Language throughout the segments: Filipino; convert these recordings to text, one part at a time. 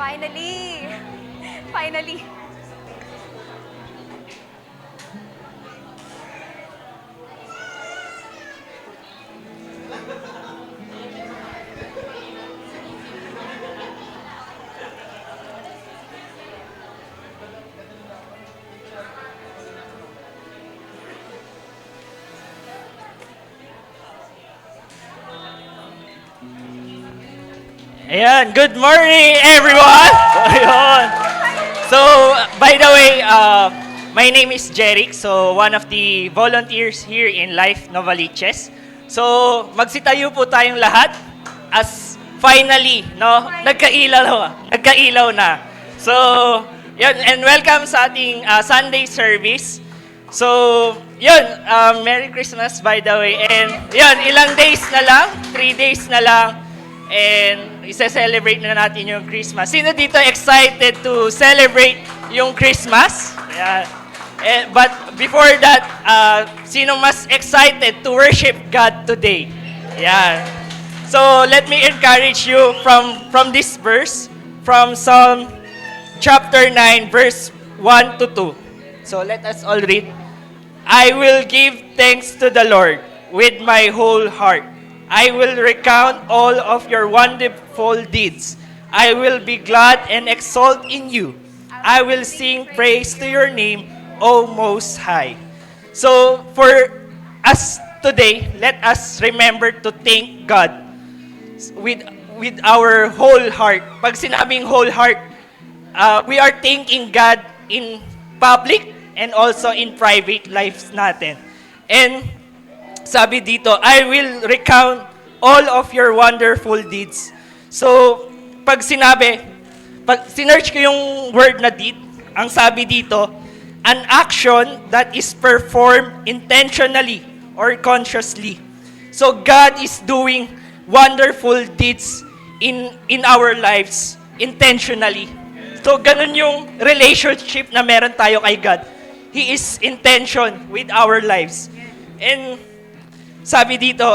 Finally! Finally! Ayan, good morning everyone! Ayun. So, by the way, my name is Jeric, so one of the volunteers here in Life Novaliches. So, magsitayo po tayong lahat as finally, no, nagkailaw na. So, yun, and welcome sa ating Sunday service. So, yun, Merry Christmas by the way. And yun, ilang days na lang, 3 days na lang. And isa-celebrate na natin yung Christmas. Sino dito excited to celebrate yung Christmas? Yeah. But before that, sino mas excited to worship God today? Yeah. So let me encourage you from this verse, from Psalm chapter 9, verse 1 to 2. So let us all read. I will give thanks to the Lord with my whole heart. I will recount all of your wonderful deeds. I will be glad and exult in you. I will sing praise to your name, O Most High. So, for us today, let us remember to thank God with our whole heart. Pag sinabing whole heart, we are thanking God in public and also in private lives natin. And sabi dito, I will recount all of your wonderful deeds. So, pag sinearch ko yung word na deed, ang sabi dito, an action that is performed intentionally or consciously. So, God is doing wonderful deeds in our lives intentionally. So, ganun yung relationship na meron tayo kay God. He is intention with our lives. And sabi dito,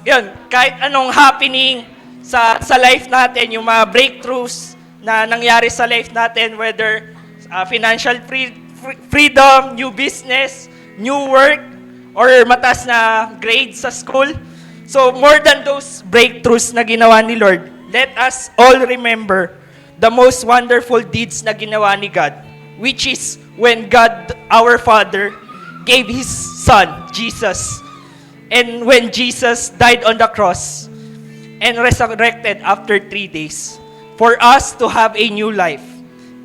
yun, kahit anong happening sa life natin, yung mga breakthroughs na nangyari sa life natin, whether financial freedom, new business, new work, or mataas na grades sa school. So more than those breakthroughs na ginawa ni Lord, let us all remember the most wonderful deeds na ginawa ni God, which is when God, our Father, gave His Son, Jesus. And when Jesus died on the cross and resurrected after 3 days for us to have a new life.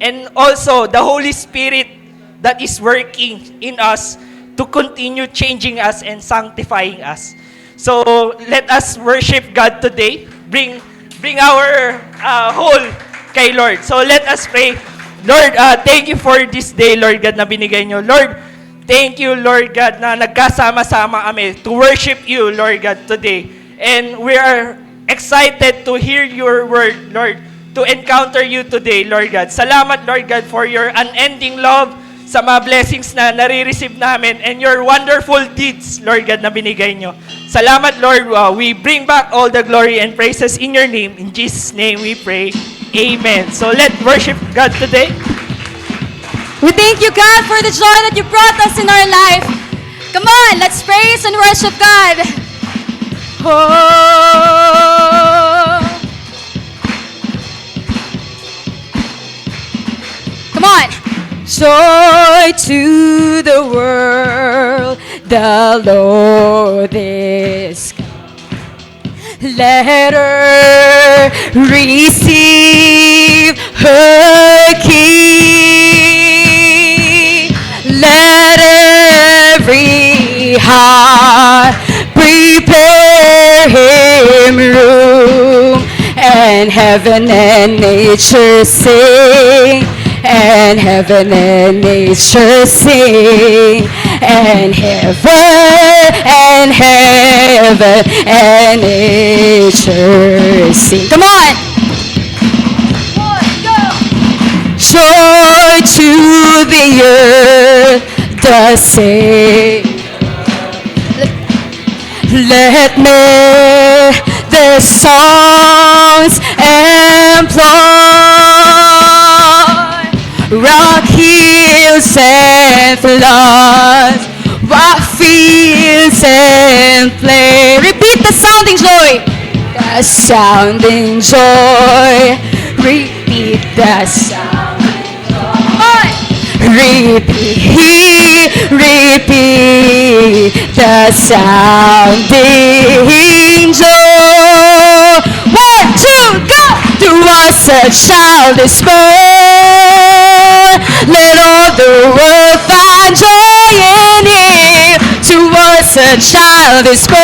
And also the Holy Spirit that is working in us to continue changing us and sanctifying us. So let us worship God today. Bring our whole kay Lord. So let us pray. Lord, thank you for this day, Lord God, na binigay nyo. Lord, thank you, Lord God, na nagkasama-sama kami to worship you, Lord God, today. And we are excited to hear your word, Lord, to encounter you today, Lord God. Salamat, Lord God, for your unending love sa mga blessings na nare-receive namin and your wonderful deeds, Lord God, na binigay nyo. Salamat, Lord. We bring back all the glory and praises in your name. In Jesus' name we pray. Amen. So let's worship God today. We thank you, God, for the joy that you brought us in our life. Come on, let's praise and worship God. Oh. Come on. Joy to the world, the Lord is come. Let her receive her King. Let every heart prepare him room, and heaven and nature sing, and heaven and nature sing, and heaven and nature sing. Come on! Joy to the earth, the same. Let me the songs employ and floods, what fields and plain. Repeat the sounding joy. The sounding joy. Repeat the sounding joy. Repeat, repeat the sounding joy. 1, 2, go! To us a child is born. Let all the world find joy in Him. To us a child is born.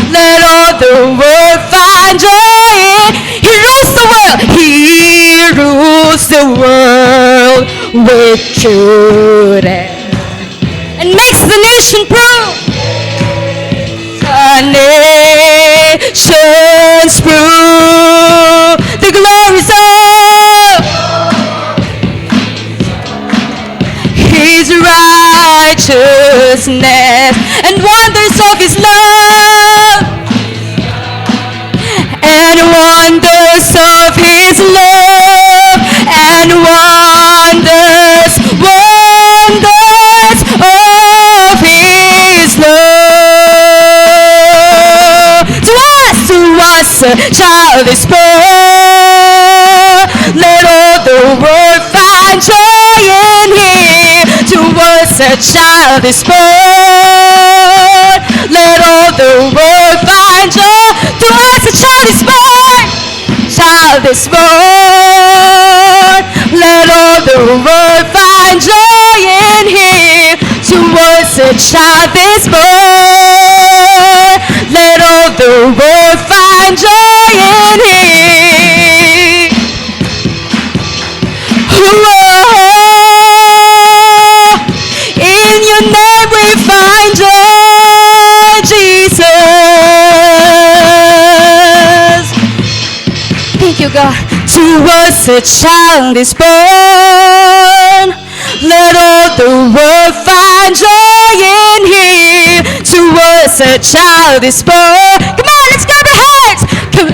Let all the world find joy in Him. He rules the world. He rules the world with truth and makes the nation prove. The nations prove the glories of His righteousness and wonders of His love and wonders of His love and wonders of His love. To us a child is born. Let all the world find joy in Him. To us a child is born. Let all the world find joy. To us a child is born. Child is born. Let all the world find joy in Him. To us a child is born. Let all the world find joy in Him. Whoa. In Your name we find joy, Jesus. Thank You, God. To us a child is born. Let all the world find joy in Him. To us a child is born. Come on, let's clap our hands. Come.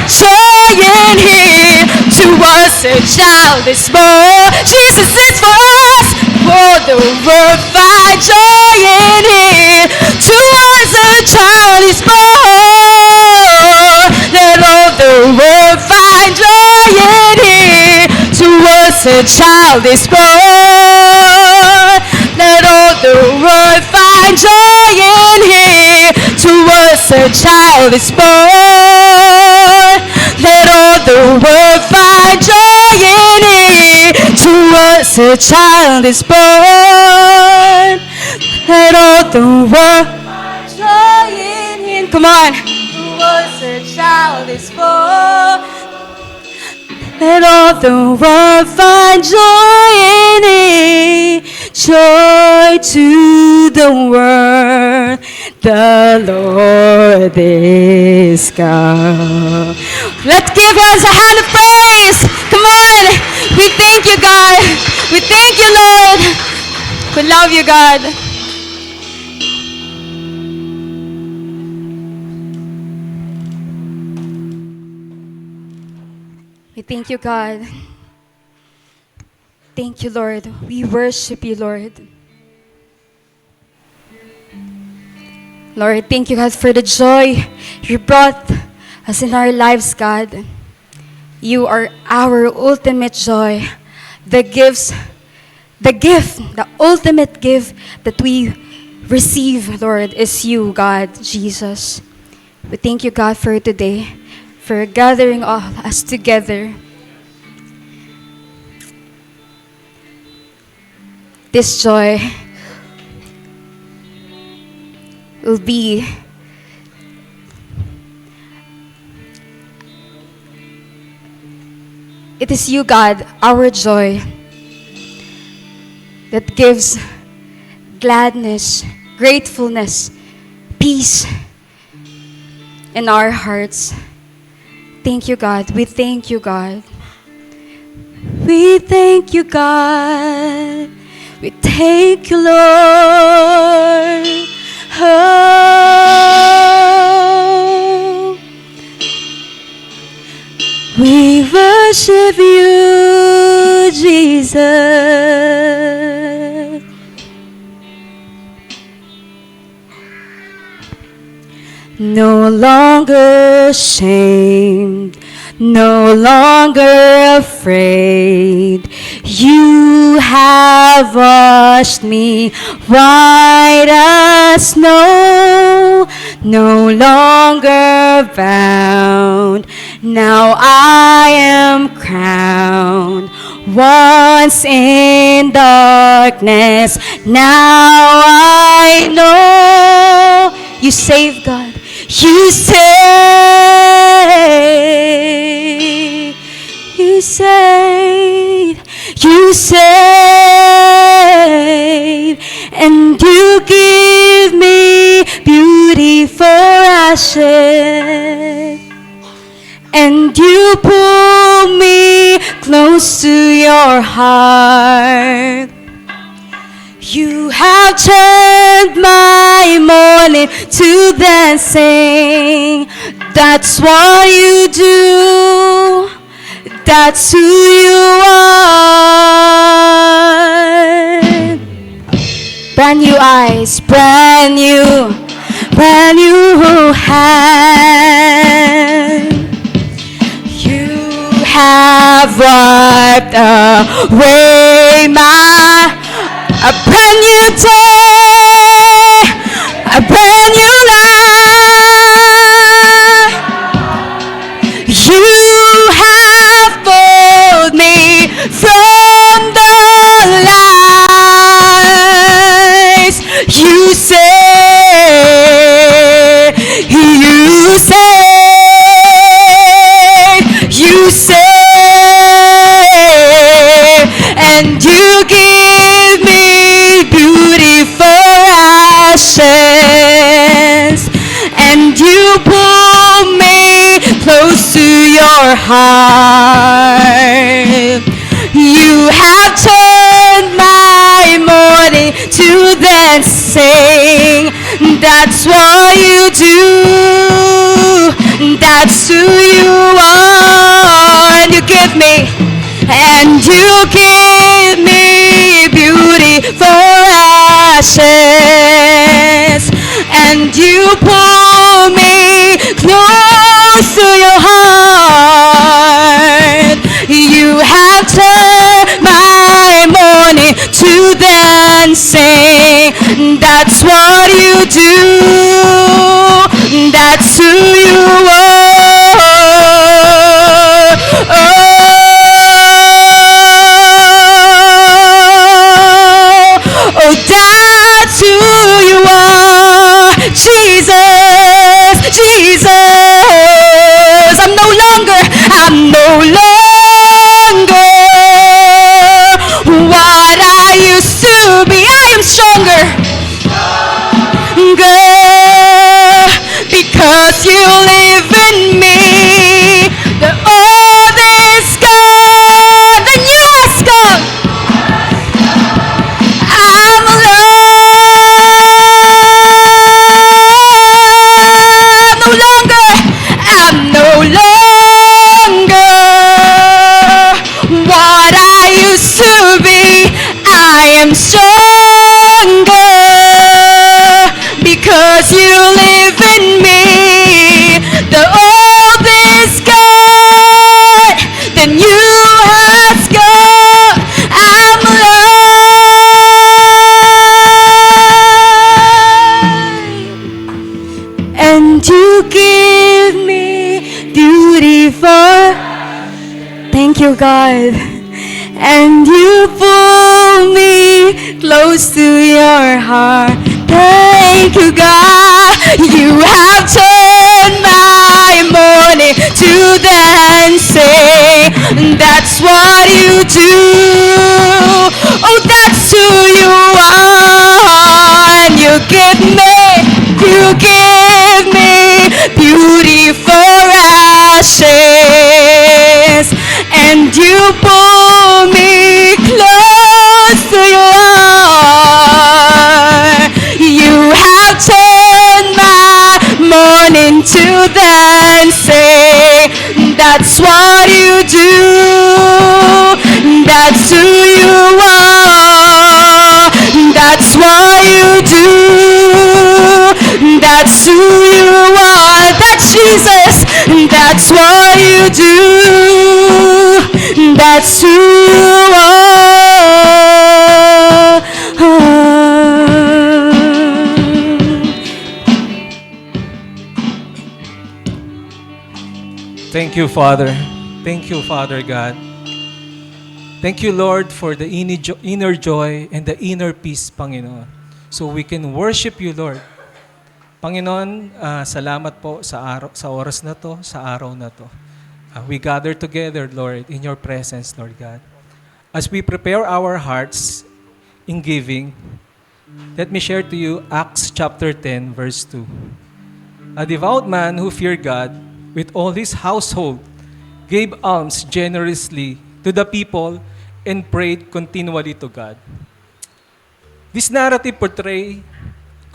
Joy in Him. To us a child is born. Jesus is for us. For the world find joy in Him. To us a child is born. Let all the world find joy in Him. To us a child is born. Let all the world find joy in Him. To us a child is born. Let all the world find joy in Him. To us a child is born. Let all the world find joy in Him. Come on. To us a child is born. Let all the world find joy in Him. Joy to the world, the Lord is come. Let's give us a hand of praise. Come on. We thank You, God. We thank You, Lord. We love You, God. We thank You, God. Thank You, Lord. We worship You, Lord. Lord, thank You, God, for the joy You brought us in our lives, God. You are our ultimate joy. The ultimate gift that we receive, Lord, is You, God, Jesus. We thank You, God, for today, for gathering all us together. This joy will be it is You, God, our joy, that gives gladness, gratefulness, peace in our hearts. Thank You, God. We thank You, God. We thank You, God. We thank You, Lord. Oh. We worship You, Jesus. No longer ashamed, no longer afraid. You have washed me white as snow. No longer bound, now I am crowned. Once in darkness, now I know. You saved, God. You save, you save, you save, and you give me beauty for ashes, and you pull me close to your heart. You have turned my mourning to dancing. That's what you do. That's who you are. Brand new eyes, brand new hand. You have wiped away a brand new day, a brand new life. You have pulled me from the lies. You say, you say, and you give me beauty for ashes, and you pull me close to your heart. You have turned my mourning to dancing. That's what you do. That's who you are. And you give me, and you give me beauty for ashes, and you pull me close to your heart. You have turned my mourning to dancing. It what you do. That's who you are. Oh, that's who you are. Jesus, Jesus. I'm no longer what I used to be. I am stronger. Because you live in me. The old is gone, the new has come. I'm no longer what I used to be. I am stronger because you live in me. The old is gone, the new has come. I'm alive, and you give me beautiful. Thank you, God. And you pull me close to your heart. Thank you, God. You have turned my mourning to dancing. That's what you do. Oh, that's who you are. And you give me beauty for ashes. And you pull me close to your heart. You have turned my mourning to dancing. That's what you do. That's who you are. That's what you do. That's who you are. That's Jesus. That's what you do. That's who you are. Thank you, Father. Thank you, Father God. Thank you, Lord, for the inner joy and the inner peace, Panginoon. So we can worship you, Lord. Panginoon, salamat po sa oras na to, sa araw na to. We gather together, Lord, in your presence, Lord God. As we prepare our hearts in giving, let me share to you Acts chapter 10, verse 2. A devout man who feared God with all his household gave alms generously to the people and prayed continually to God. This narrative portrays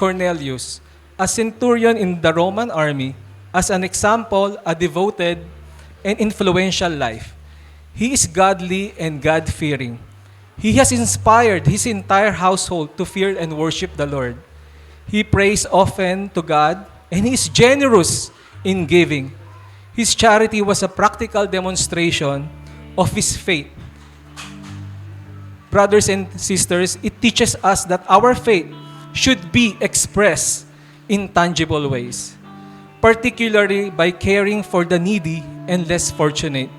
Cornelius, a centurion in the Roman army, as an example, a devoted and influential life. He is godly and God-fearing. He has inspired his entire household to fear and worship the Lord. He prays often to God, and he is generous in giving. His charity was a practical demonstration of his faith. Brothers and sisters, it teaches us that our faith should be expressed in tangible ways, particularly by caring for the needy and less fortunate.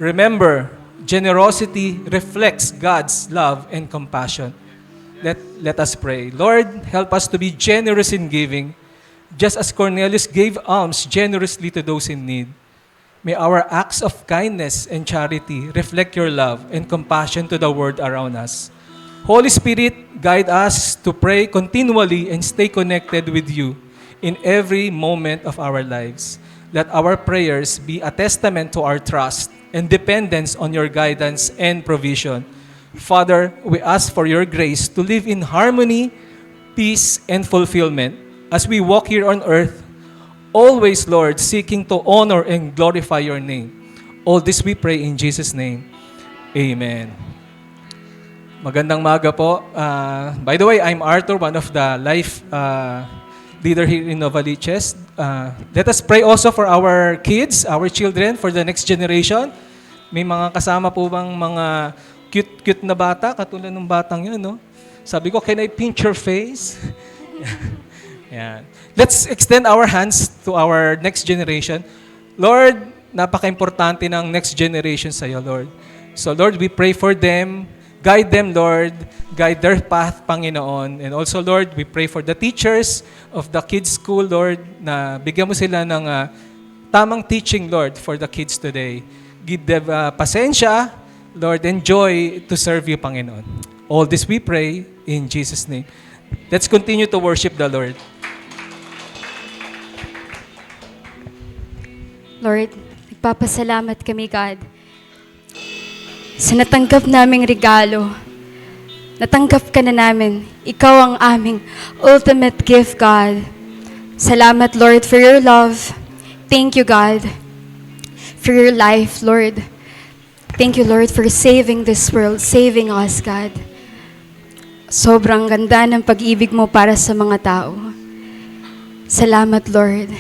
Remember, generosity reflects God's love and compassion. Let us pray. Lord, help us to be generous in giving, just as Cornelius gave alms generously to those in need. May our acts of kindness and charity reflect your love and compassion to the world around us. Holy Spirit, guide us to pray continually and stay connected with you in every moment of our lives. Let our prayers be a testament to our trust and dependence on your guidance and provision. Father, we ask for your grace to live in harmony, peace, and fulfillment as we walk here on earth, always, Lord, seeking to honor and glorify your name. All this we pray in Jesus' name. Amen. Magandang maga po. By the way, I'm Arthur, one of the life leader here in Novaliches. Let us pray also for our kids, our children, for the next generation. May mga kasama po bang mga cute na bata, katulad ng batang yun, no? Sabi ko, can I pinch your face? Yan. Let's extend our hands to our next generation. Lord, napaka-importante ng next generation sa iyo, Lord. So, Lord, we pray for them. Guide them, Lord. Guide their path, Panginoon. And also, Lord, we pray for the teachers of the kids' school, Lord, na bigyan mo sila ng tamang teaching, Lord, for the kids today. Give them pasensya, Lord, and joy to serve you, Panginoon. All this we pray in Jesus' name. Let's continue to worship the Lord. Lord, nagpapasalamat kami, God, sa natanggap naming regalo. Natanggap ka na namin. Ikaw ang aming ultimate gift, God. Salamat, Lord, for your love. Thank you, God, for your life, Lord. Thank you, Lord, for saving this world, saving us, God. Sobrang ganda ng pag-ibig mo para sa mga tao. Salamat, Lord.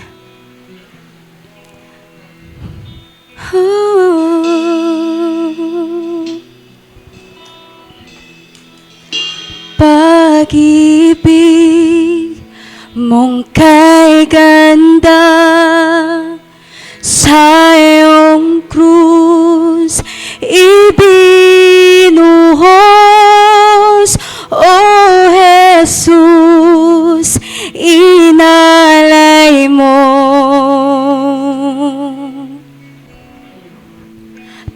Pag-ibig mong kay ganda sa iyong krus ibinuhos, O Jesus, inalay mo.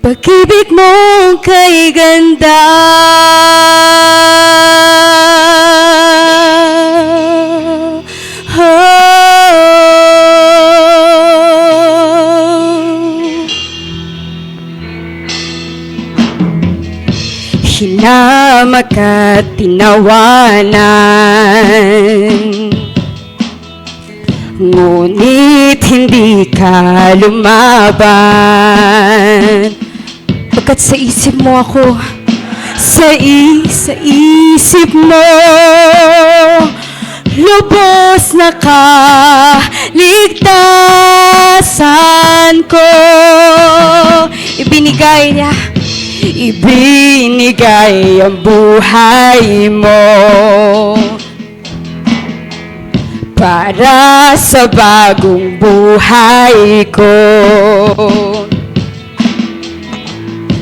Pag-ibig mo kay ganda, hinamak at tinawanan, ngunit hindi ka lumaban. Pagkat sa isip mo ako sa isip mo, lubos na kaligtasan ko. Ibinigay ang buhay mo para sa bagong buhay ko.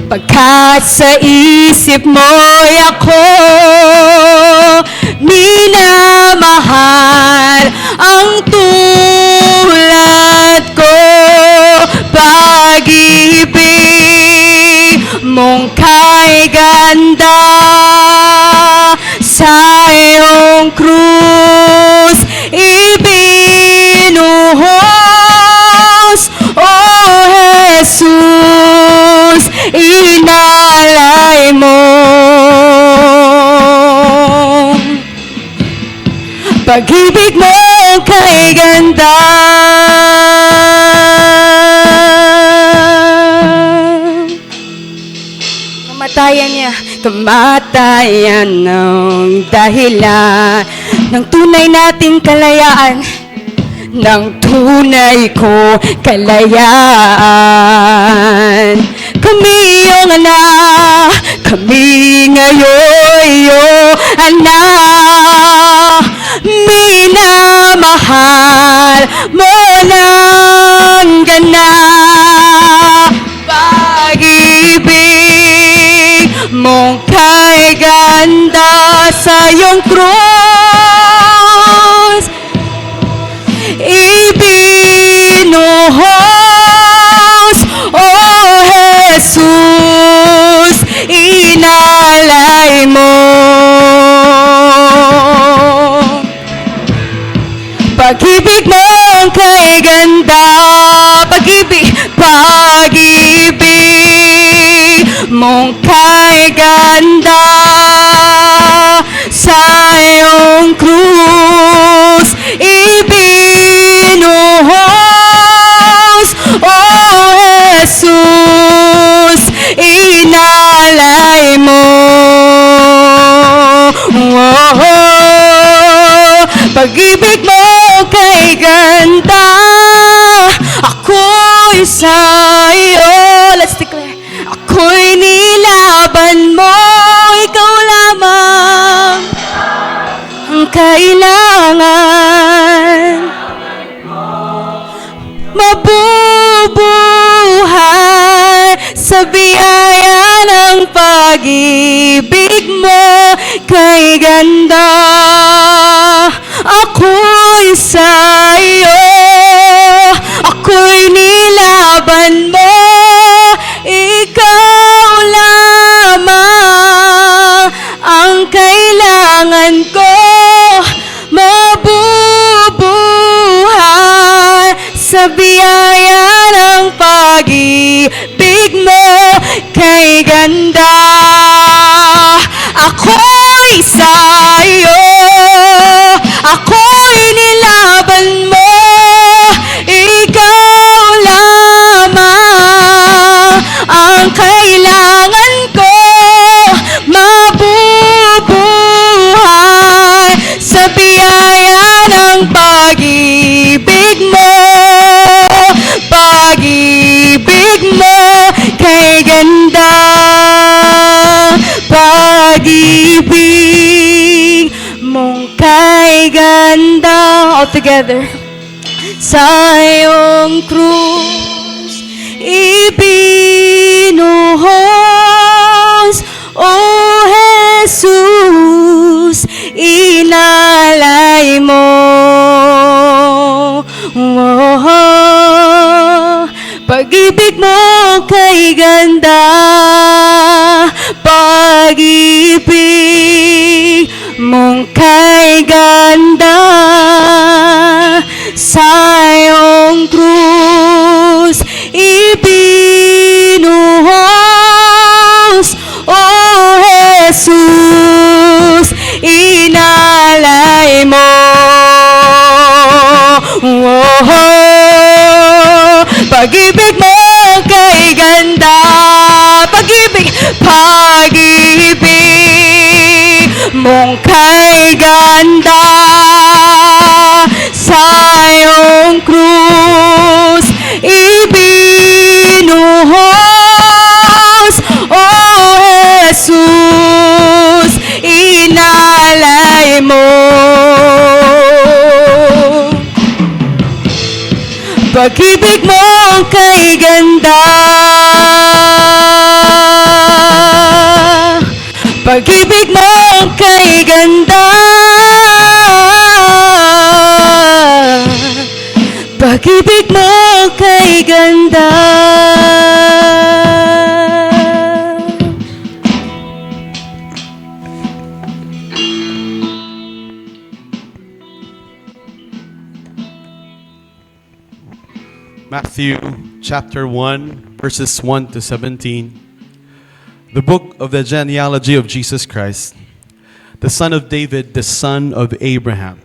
Pagkat sa isip mo'y ako minamahal, ang tulad ko. Pag-ibig mong kay ganda sa iyong krus ibinuhos, O Jesus, inalay mo. Pag-ibig mo kay ganda. Kamatayan ng dahilan ng tunay nating kalayaan, ng tunay ko kalayaan. Kami iyong anak, kami ngayon iyong anak, minamahal mo ng ganap. Pag-ibig mong kay ganda sa iyong krus ibinuhos, O Jesus, inalay mo. Pag-ibig mo kay ganda, pag-ibig mong kay ganda sa iyong krus ibinuhos, O Jesus, inalay mo. Pag-ibig mo kay ganda, ako'y sa iyo. Let's declare. Ako'y nilaban mo, ikaw lamang ang kailangan. Mabubuhay sa biyaya ng pag-ibig mo kay ganda. Ako'y sa iyo, ako'y nilaban mo, ikaw lamang ang kailangan ko. Mabubuhay sa biyaya ng pag-ibig mo kay ganda. Ako'y sa iyo, ako'y nilaban mo, ikaw lamang ang kailangan ko. Mabubuhay sa biyaya ng pag-ibig mo, pag-ibig mo kay ganda. Pag-ibig mong kay ganda. All together. Sa iyong krus ibinuhos, O Jesus, inalay mo. Pag-ibig mo kay ganda, pag-ibig mong kay ganda sa iyong krus ibinuhos, O Jesus, inalay mo. Pag-ibig mo kay ganda, pag-ibig mong kay ganda sa iyong krus ibinuhos, O Jesus, inalay mo. Pag-ibig mo kay ganda, pag-ibig mo kay ganda, pag-ibig mo kay ganda. Matthew chapter 1, verses 1 to 17. The book of the genealogy of Jesus Christ, the son of David, the son of Abraham.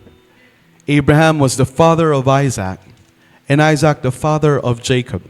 Abraham was the father of Isaac, and Isaac the father of Jacob,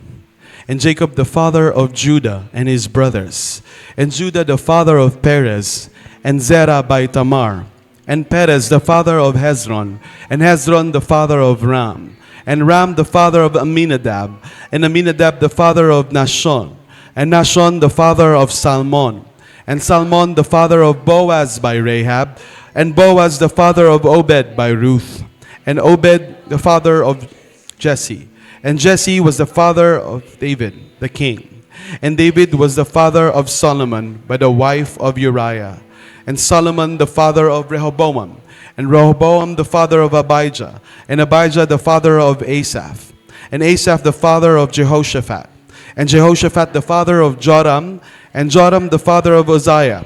and Jacob the father of Judah and his brothers, and Judah the father of Perez, and Zerah by Tamar, and Perez the father of Hezron, and Hezron the father of Ram, and Ram the father of Aminadab, and Aminadab the father of Nahshon, and Nahshon the father of Salmon, and Salmon the father of Boaz by Rahab, and Boaz the father of Obed by Ruth, and Obed the father of Jesse, and Jesse was the father of David the king, and David was the father of Solomon by the wife of Uriah, and Solomon the father of Rehoboam, and Rehoboam the father of Abijah, and Abijah the father of Asaph, and Asaph the father of Jehoshaphat, and Jehoshaphat the father of Joram, and Joram the father of Uzziah,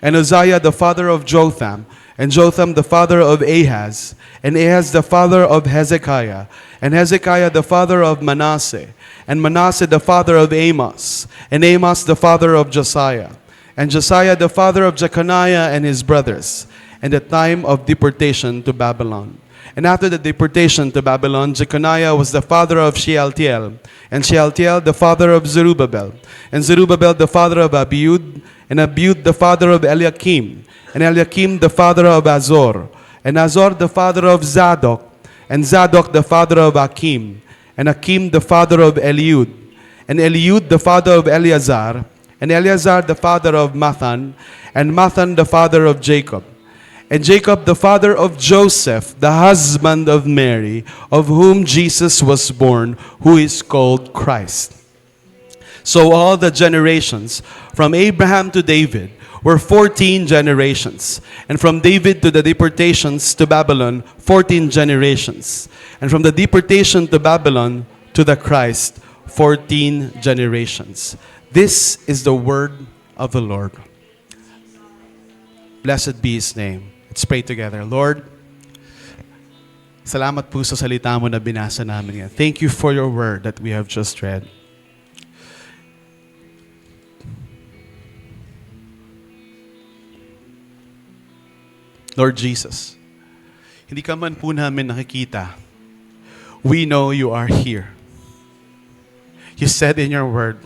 and Uzziah the father of Jotham, and Jotham the father of Ahaz, and Ahaz the father of Hezekiah, and Hezekiah the father of Manasseh, and Manasseh the father of Amos, and Amos the father of Josiah, and Josiah the father of Jeconiah and his brothers, and the time of deportation to Babylon. And after the deportation to Babylon, Jeconiah was the father of Shealtiel, and Shealtiel the father of Zerubbabel, and Zerubbabel the father of Abiud, and Abiud the father of Eliakim, and Eliakim the father of Azor, and Azor the father of Zadok, and Zadok the father of Akim, and Akim the father of Eliud, and Eliud the father of Eleazar, and Eleazar the father of Mathan, and Mathan the father of Jacob, and Jacob the father of Joseph, the husband of Mary, of whom Jesus was born, who is called Christ. So all the generations, from Abraham to David, were 14 generations. And from David to the deportations to Babylon, 14 generations. And from the deportation to Babylon to the Christ, 14 generations. This is the word of the Lord. Blessed be His name. Let's pray together. Lord, salamat po sa salita mo na binasa namin yan. Thank you for your word that we have just read. Lord Jesus, hindi ka man po namin nakikita. We know you are here. You said in your word,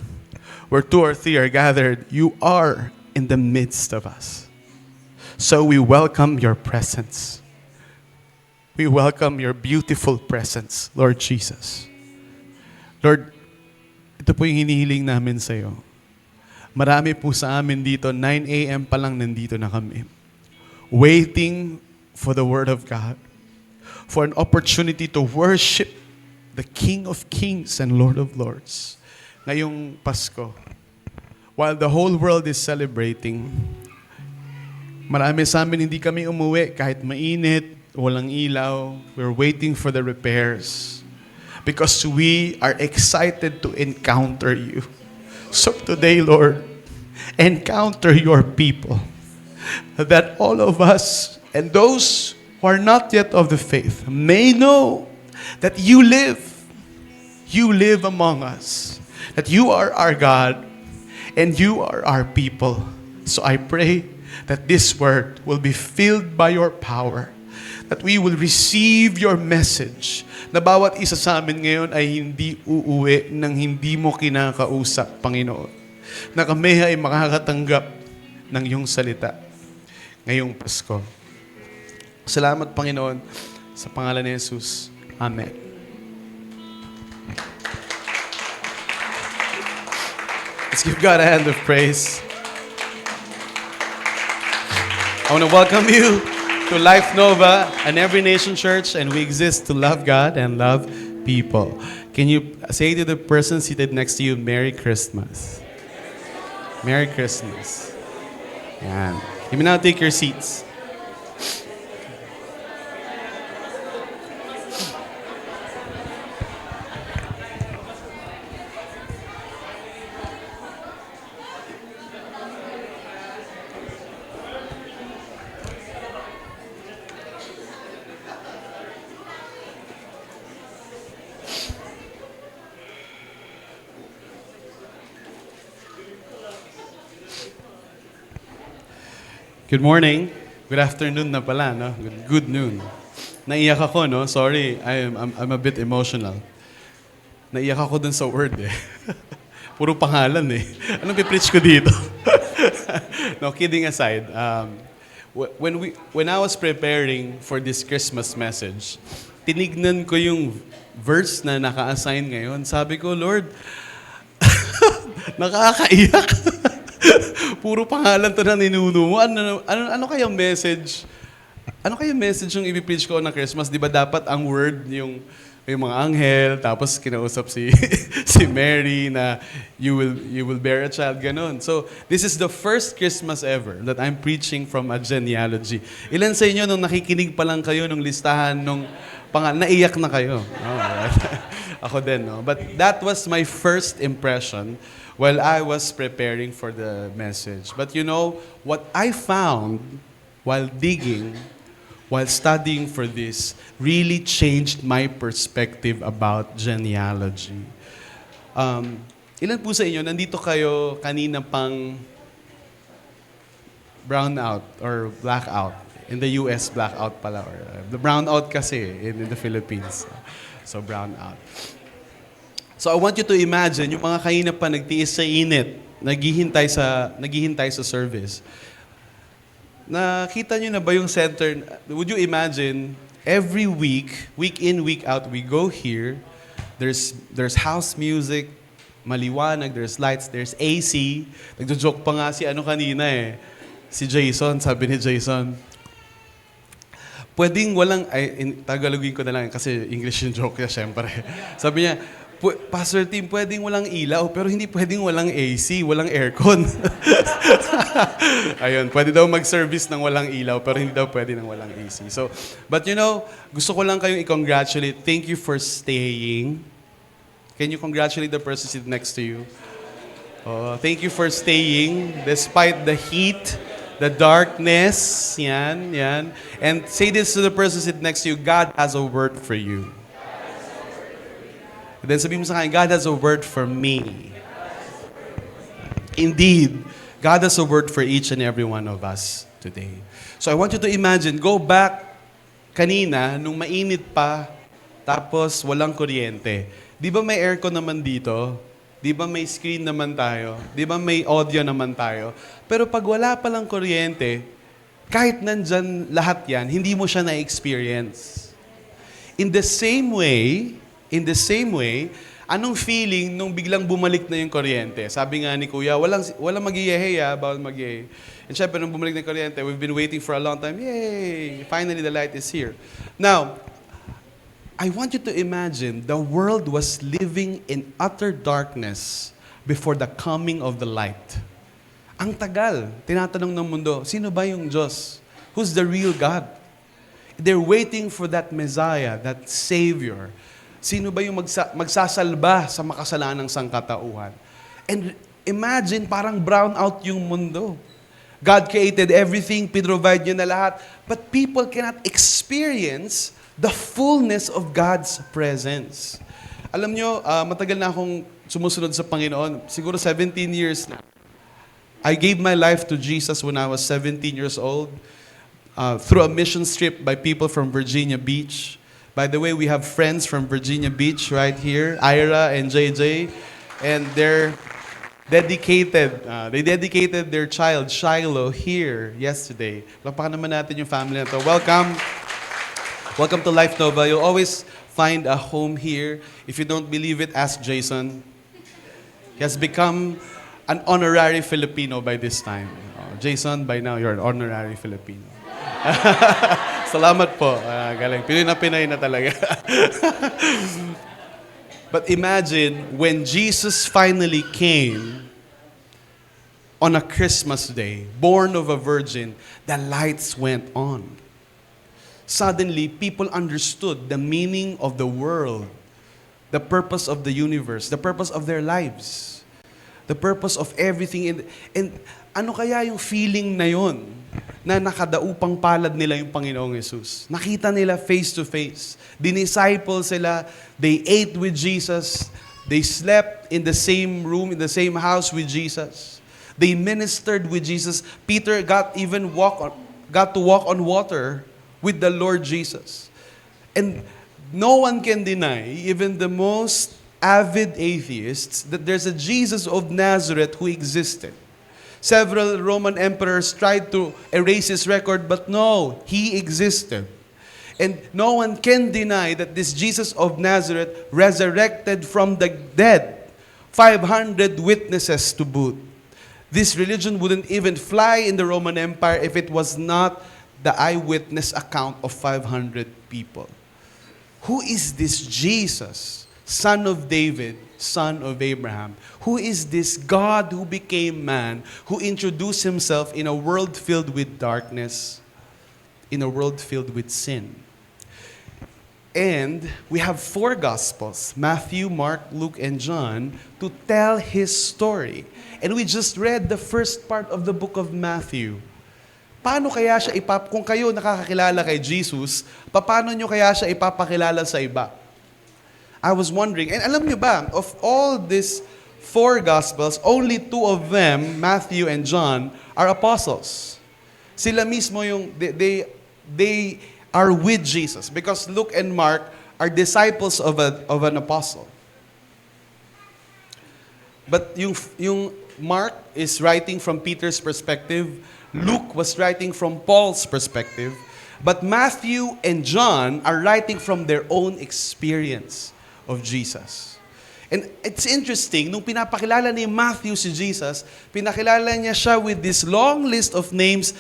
where two or three are gathered, you are in the midst of us. So we welcome your presence. We welcome your beautiful presence, Lord Jesus. Lord, ito po yung hinihiling namin sa iyo. Marami po sa amin dito, 9 a.m. pa lang nandito na kami. Waiting for the Word of God. For an opportunity to worship the King of Kings and Lord of Lords. Ngayong Pasko, while the whole world is celebrating, marami sa amin hindi kami umuwi kahit mainit, walang ilaw. We're waiting for the repairs because we are excited to encounter you. So today, Lord, encounter your people, that all of us and those who are not yet of the faith may know that you live among us, that you are our God and you are our people. So I pray that this word will be filled by your power, that we will receive your message, na bawat isa sa amin ngayon ay hindi uuwi nang hindi mo kinakausap, Panginoon, na kami ay makakatanggap ng iyong salita. ngayong Pasko. Salamat, Panginoon, sa pangalan ni Jesus. Amen. Let's give God a hand of praise. I want to welcome you to Life Nova, an Every Nation church, and we exist to love God and love people. Can you say to the person seated next to you, Merry Christmas? Merry Christmas. Yan. You may now take your seats. Good morning. Good afternoon na pala, no? Good noon. Naiyak ako, no? Sorry, I'm a bit emotional. Naiyak ako dun sa word, eh. Puro pangalan, eh. Anong pipreach ko dito? No, kidding aside. When I was preparing for this Christmas message, tinignan ko yung verse na naka-assign ngayon. Sabi ko, Lord, nakakaiyak. Puro pangalan to na ninuno mo. Ano kayang message? Ano kayang message yung i-preach ko ng Christmas? Di ba dapat ang word yung mga anghel, tapos kinausap si si Mary na you will bear a child, ganon. So, this is the first Christmas ever that I'm preaching from a genealogy. Ilan sa inyo nung nakikinig pa lang kayo nung listahan nung naiyak na kayo? Oh, right. Ako din, no? But that was my first impression while I was preparing for the message. But you know, what I found while digging, while studying for this, really changed my perspective about genealogy. Ilan po sa inyo, nandito kayo kanina pang brownout or blackout. In the US, blackout pala. Or, the brownout kasi in the Philippines. So brownout. So I want you to imagine, yung mga kanina pa nagtiis sa init, naghihintay sa service. Nakita nyo na ba yung center? Would you imagine, every week in, week out, we go here, there's house music, maliwanag, there's lights, there's AC. Nagjo-joke pa nga si kanina eh. Si Jason, sabi ni Jason, pwedeng walang, Tagalogin ko na lang kasi English yung joke niya, syempre. Sabi niya, Pastor Tim, pwedeng walang ilaw, pero hindi pwedeng walang AC, walang aircon. Ayun, pwede daw mag-service ng walang ilaw, pero hindi daw pwede ng walang AC. So, but you know, gusto ko lang kayong i-congratulate. Thank you for staying. Can you congratulate the person sitting next to you? Thank you for staying despite the heat, the darkness. Yan. And say this to the person sitting next to you, God has a word for you. And then sabihin mo sa kanya, God has a word for me. Indeed, God has a word for each and every one of us today. So I want you to imagine, go back kanina, nung mainit pa, tapos walang kuryente. Di ba may aircon naman dito? Di ba may screen naman tayo? Di ba may audio naman tayo? Pero pag wala palang kuryente, kahit nandyan lahat yan, hindi mo siya na-experience. In the same way, anong feeling nung biglang bumalik na yung kuryente? Sabi nga ni Kuya, walang mag-iyehe, bawal mag-iyehe. And syempre, nung bumalik na yung kuryente, we've been waiting for a long time. Yay! Finally, the light is here. Now, I want you to imagine the world was living in utter darkness before the coming of the light. Ang tagal, tinatanong ng mundo, sino ba yung Diyos? Who's the real God? They're waiting for that Messiah, that Savior. Sino ba yung magsasalba sa makasalanang sangkatauhan? And imagine, parang brown out yung mundo. God created everything, pinrovide niya na lahat. But people cannot experience the fullness of God's presence. Alam nyo, matagal na akong sumusunod sa Panginoon. Siguro 17 years na. I gave my life to Jesus when I was 17 years old through a mission trip by people from Virginia Beach. By the way, we have friends from Virginia Beach right here, Ira and JJ, and they're they dedicated their child, Shiloh, here yesterday. Lapakan naman natin yung family na to. Welcome. Welcome to Life Nova. You'll always find a home here. If you don't believe it, ask Jason. He has become an honorary Filipino by this time. Jason, by now, you're an honorary Filipino. Salamat po. Galing. Pinay na talaga. But imagine, when Jesus finally came on a Christmas day, born of a virgin, the lights went on. Suddenly, people understood the meaning of the world, the purpose of the universe, the purpose of their lives, the purpose of everything. And ano kaya yung feeling na yon na nakadaupang palad nila yung Panginoong Yesus? Nakita nila face to face. Dinisciple sila. They ate with Jesus. They slept in the same room, in the same house with Jesus. They ministered with Jesus. Peter got to walk on water with the Lord Jesus. And no one can deny, even the most avid atheists, that there's a Jesus of Nazareth who existed. Several Roman emperors tried to erase his record, but no, he existed. And no one can deny that this Jesus of Nazareth resurrected from the dead. 500 witnesses to boot. This religion wouldn't even fly in the Roman Empire if it was not the eyewitness account of 500 people. Who is this Jesus, son of David, son of Abraham? Who is this God who became man, who introduced himself in a world filled with darkness, in a world filled with sin? And we have 4 Gospels, Matthew, Mark, Luke, and John, to tell his story. And we just read the first part of the book of Matthew. Paano kaya siya kung kayo nakakakilala kay Jesus, paano nyo kaya siya ipapakilala sa iba? I was wondering, and alam nyo ba, of all these 4 Gospels, only 2 of them, Matthew and John, are apostles. Sila mismo they are with Jesus, because Luke and Mark are disciples of an apostle. But yung Mark is writing from Peter's perspective, Luke was writing from Paul's perspective, but Matthew and John are writing from their own experience of Jesus. And it's interesting, nung pinapakilala ni Matthew si Jesus, pinakilala niya siya with this long list of names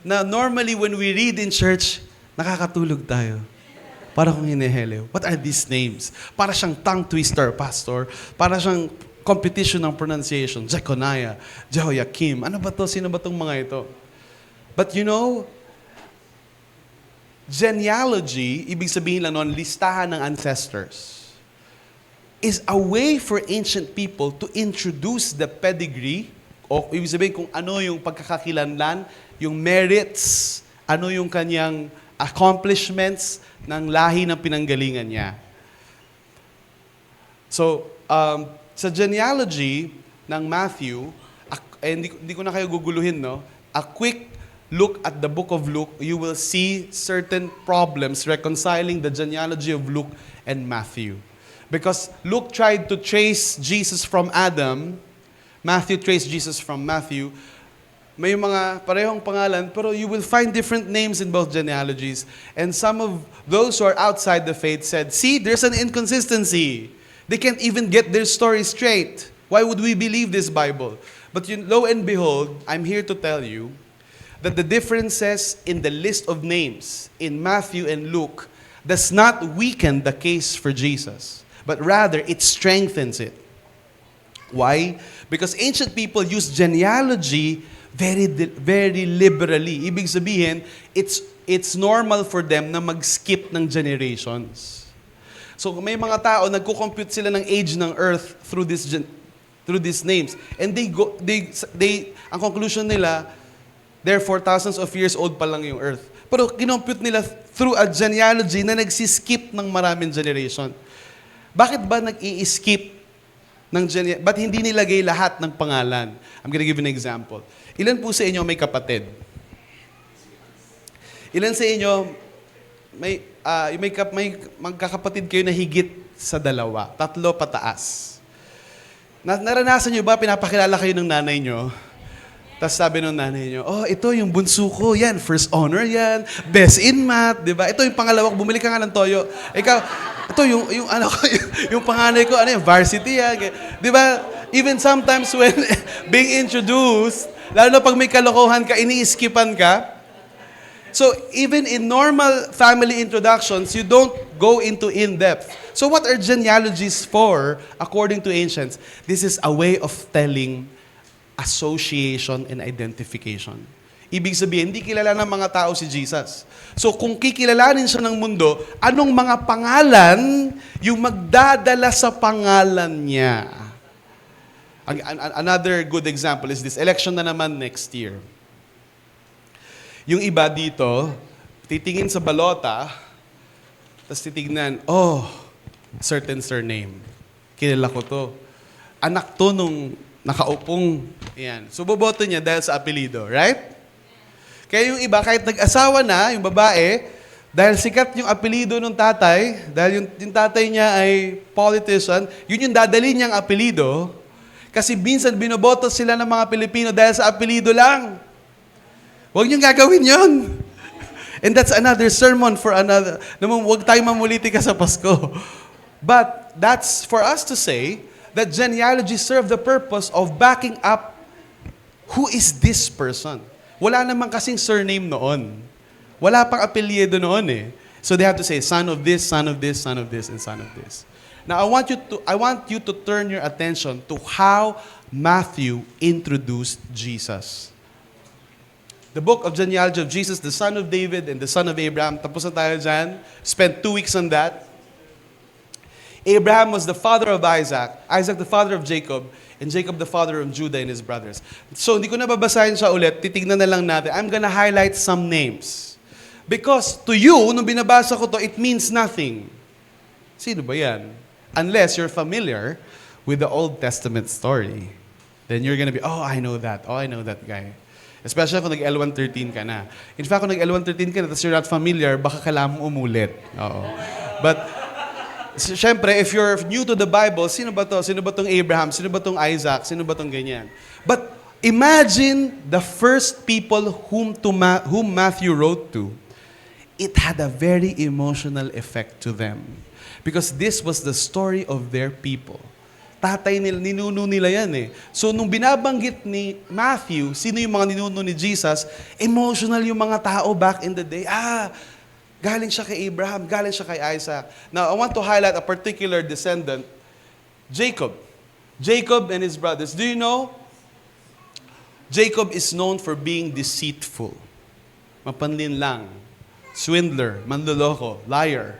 na normally when we read in church, nakakatulog tayo. Para kung hinihelew. What are these names? Para siyang tongue twister, pastor. Para siyang competition ng pronunciation. Jeconiah, Jehoiakim. Ano ba to? Sino ba tong mga ito? But you know, genealogy, ibig sabihin lang nun, listahan ng ancestors, is a way for ancient people to introduce the pedigree, o ibig sabihin kung ano yung pagkakakilanlan, yung merits, ano yung kanyang accomplishments ng lahi ng pinanggalingan niya. So, sa genealogy ng Matthew, hindi ko na kayo guguluhin, no? A quick look at the book of Luke, you will see certain problems reconciling the genealogy of Luke and Matthew. Because Luke tried to trace Jesus from Adam, Matthew traced Jesus from Matthew. May mga parehong pangalan, pero you will find different names in both genealogies. And some of those who are outside the faith said, see, there's an inconsistency. They can't even get their story straight. Why would we believe this Bible? But lo and behold, I'm here to tell you that the differences in the list of names in Matthew and Luke does not weaken the case for Jesus, but rather it strengthens it. Why? Because ancient people used genealogy very liberally. Ibig sabihin, it's normal for them na mag-skip ng generations. So may mga tao, nagko-compute sila ng age ng earth through these names. And ang conclusion nila, therefore thousands of years old pa lang yung earth. Pero kinompute nila through a genealogy na nagsiskip ng maraming generation. Bakit ba nag-i-skip ng ba't hindi nilagay lahat ng pangalan? I'm gonna give you an example. Ilan po sa inyo may kapatid? Ilan sa inyo may magkakapatid kayo na higit sa 2, 3 pataas? Naranasan nyo ba, pinapakilala kayo ng nanay nyo? Tapos sabi ng nanay nyo, oh, ito yung bunso ko, yan, first honor yan, best in math, di ba? Ito yung pangalawa ko, bumili ka nga ng toyo. Ikaw, ito yung ano ko, yung panganay ko, ano yung varsity yan. Di ba? Even sometimes when being introduced, lalo na pag may kalokohan ka, ini-skipan ka. So even in normal family introductions, you don't go into in-depth. So what are genealogies for, according to ancients? This is a way of telling association and identification. Ibig sabihin, hindi kilala ng mga tao si Jesus. So kung kikilalanin siya ng mundo, anong mga pangalan yung magdadala sa pangalan niya? Another good example is this, election na naman next year. Yung iba dito, titingin sa balota, tapos titignan, oh, certain surname. Kilala ko to. Anak to nung nakaupong, yan. So, boboto niya dahil sa apelido, right? Kaya yung iba, kahit nag-asawa na, yung babae, dahil sikat yung apelido ng tatay, dahil yung tatay niya ay politician, yun yung dadali niyang apelido, kasi minsan binoboto sila ng mga Pilipino dahil sa apelido lang. Huwag niyong gagawin yun. And that's another sermon for another. Naman, huwag tayong mamulitika sa Pasko. But that's for us to say that genealogy serve the purpose of backing up who is this person. Wala naman kasing surname noon. Wala pang apelyido noon eh. So they have to say, son of this, son of this, son of this, and son of this. Now, I want you to turn your attention to how Matthew introduced Jesus. The book of genealogy of Jesus, the son of David and the son of Abraham. Tapos na tayo dyan. Spent 2 weeks on that. Abraham was the father of Isaac, Isaac the father of Jacob, and Jacob the father of Judah and his brothers. So, hindi ko na babasahin siya ulit. Titignan na lang natin. I'm gonna highlight some names. Because to you, nung binabasa ko to, it means nothing. Sino ba yan? Unless you're familiar with the Old Testament story. Then you're gonna be, oh, I know that. Oh, I know that guy. Especially kung nag-L113 ka na. In fact, kung nag-L113 ka na, tapos you're not familiar, baka kailangan mo umulit. Oo. But, siyempre, if you're new to the Bible, sino ba to? Sino ba tong Abraham? Sino ba tong Isaac? Sino ba tong ganyan? But, imagine the first people whom Matthew wrote to. It had a very emotional effect to them. Because this was the story of their people. Tatay nila, ninuno nila yan eh. So, nung binabanggit ni Matthew, sino yung mga ninuno ni Jesus, emotional yung mga tao back in the day. Galing siya kay Abraham, galing siya kay Isaac. Now, I want to highlight a particular descendant, Jacob. Jacob and his brothers. Do you know? Jacob is known for being deceitful. Mapanlin lang. Swindler, manloloko, liar.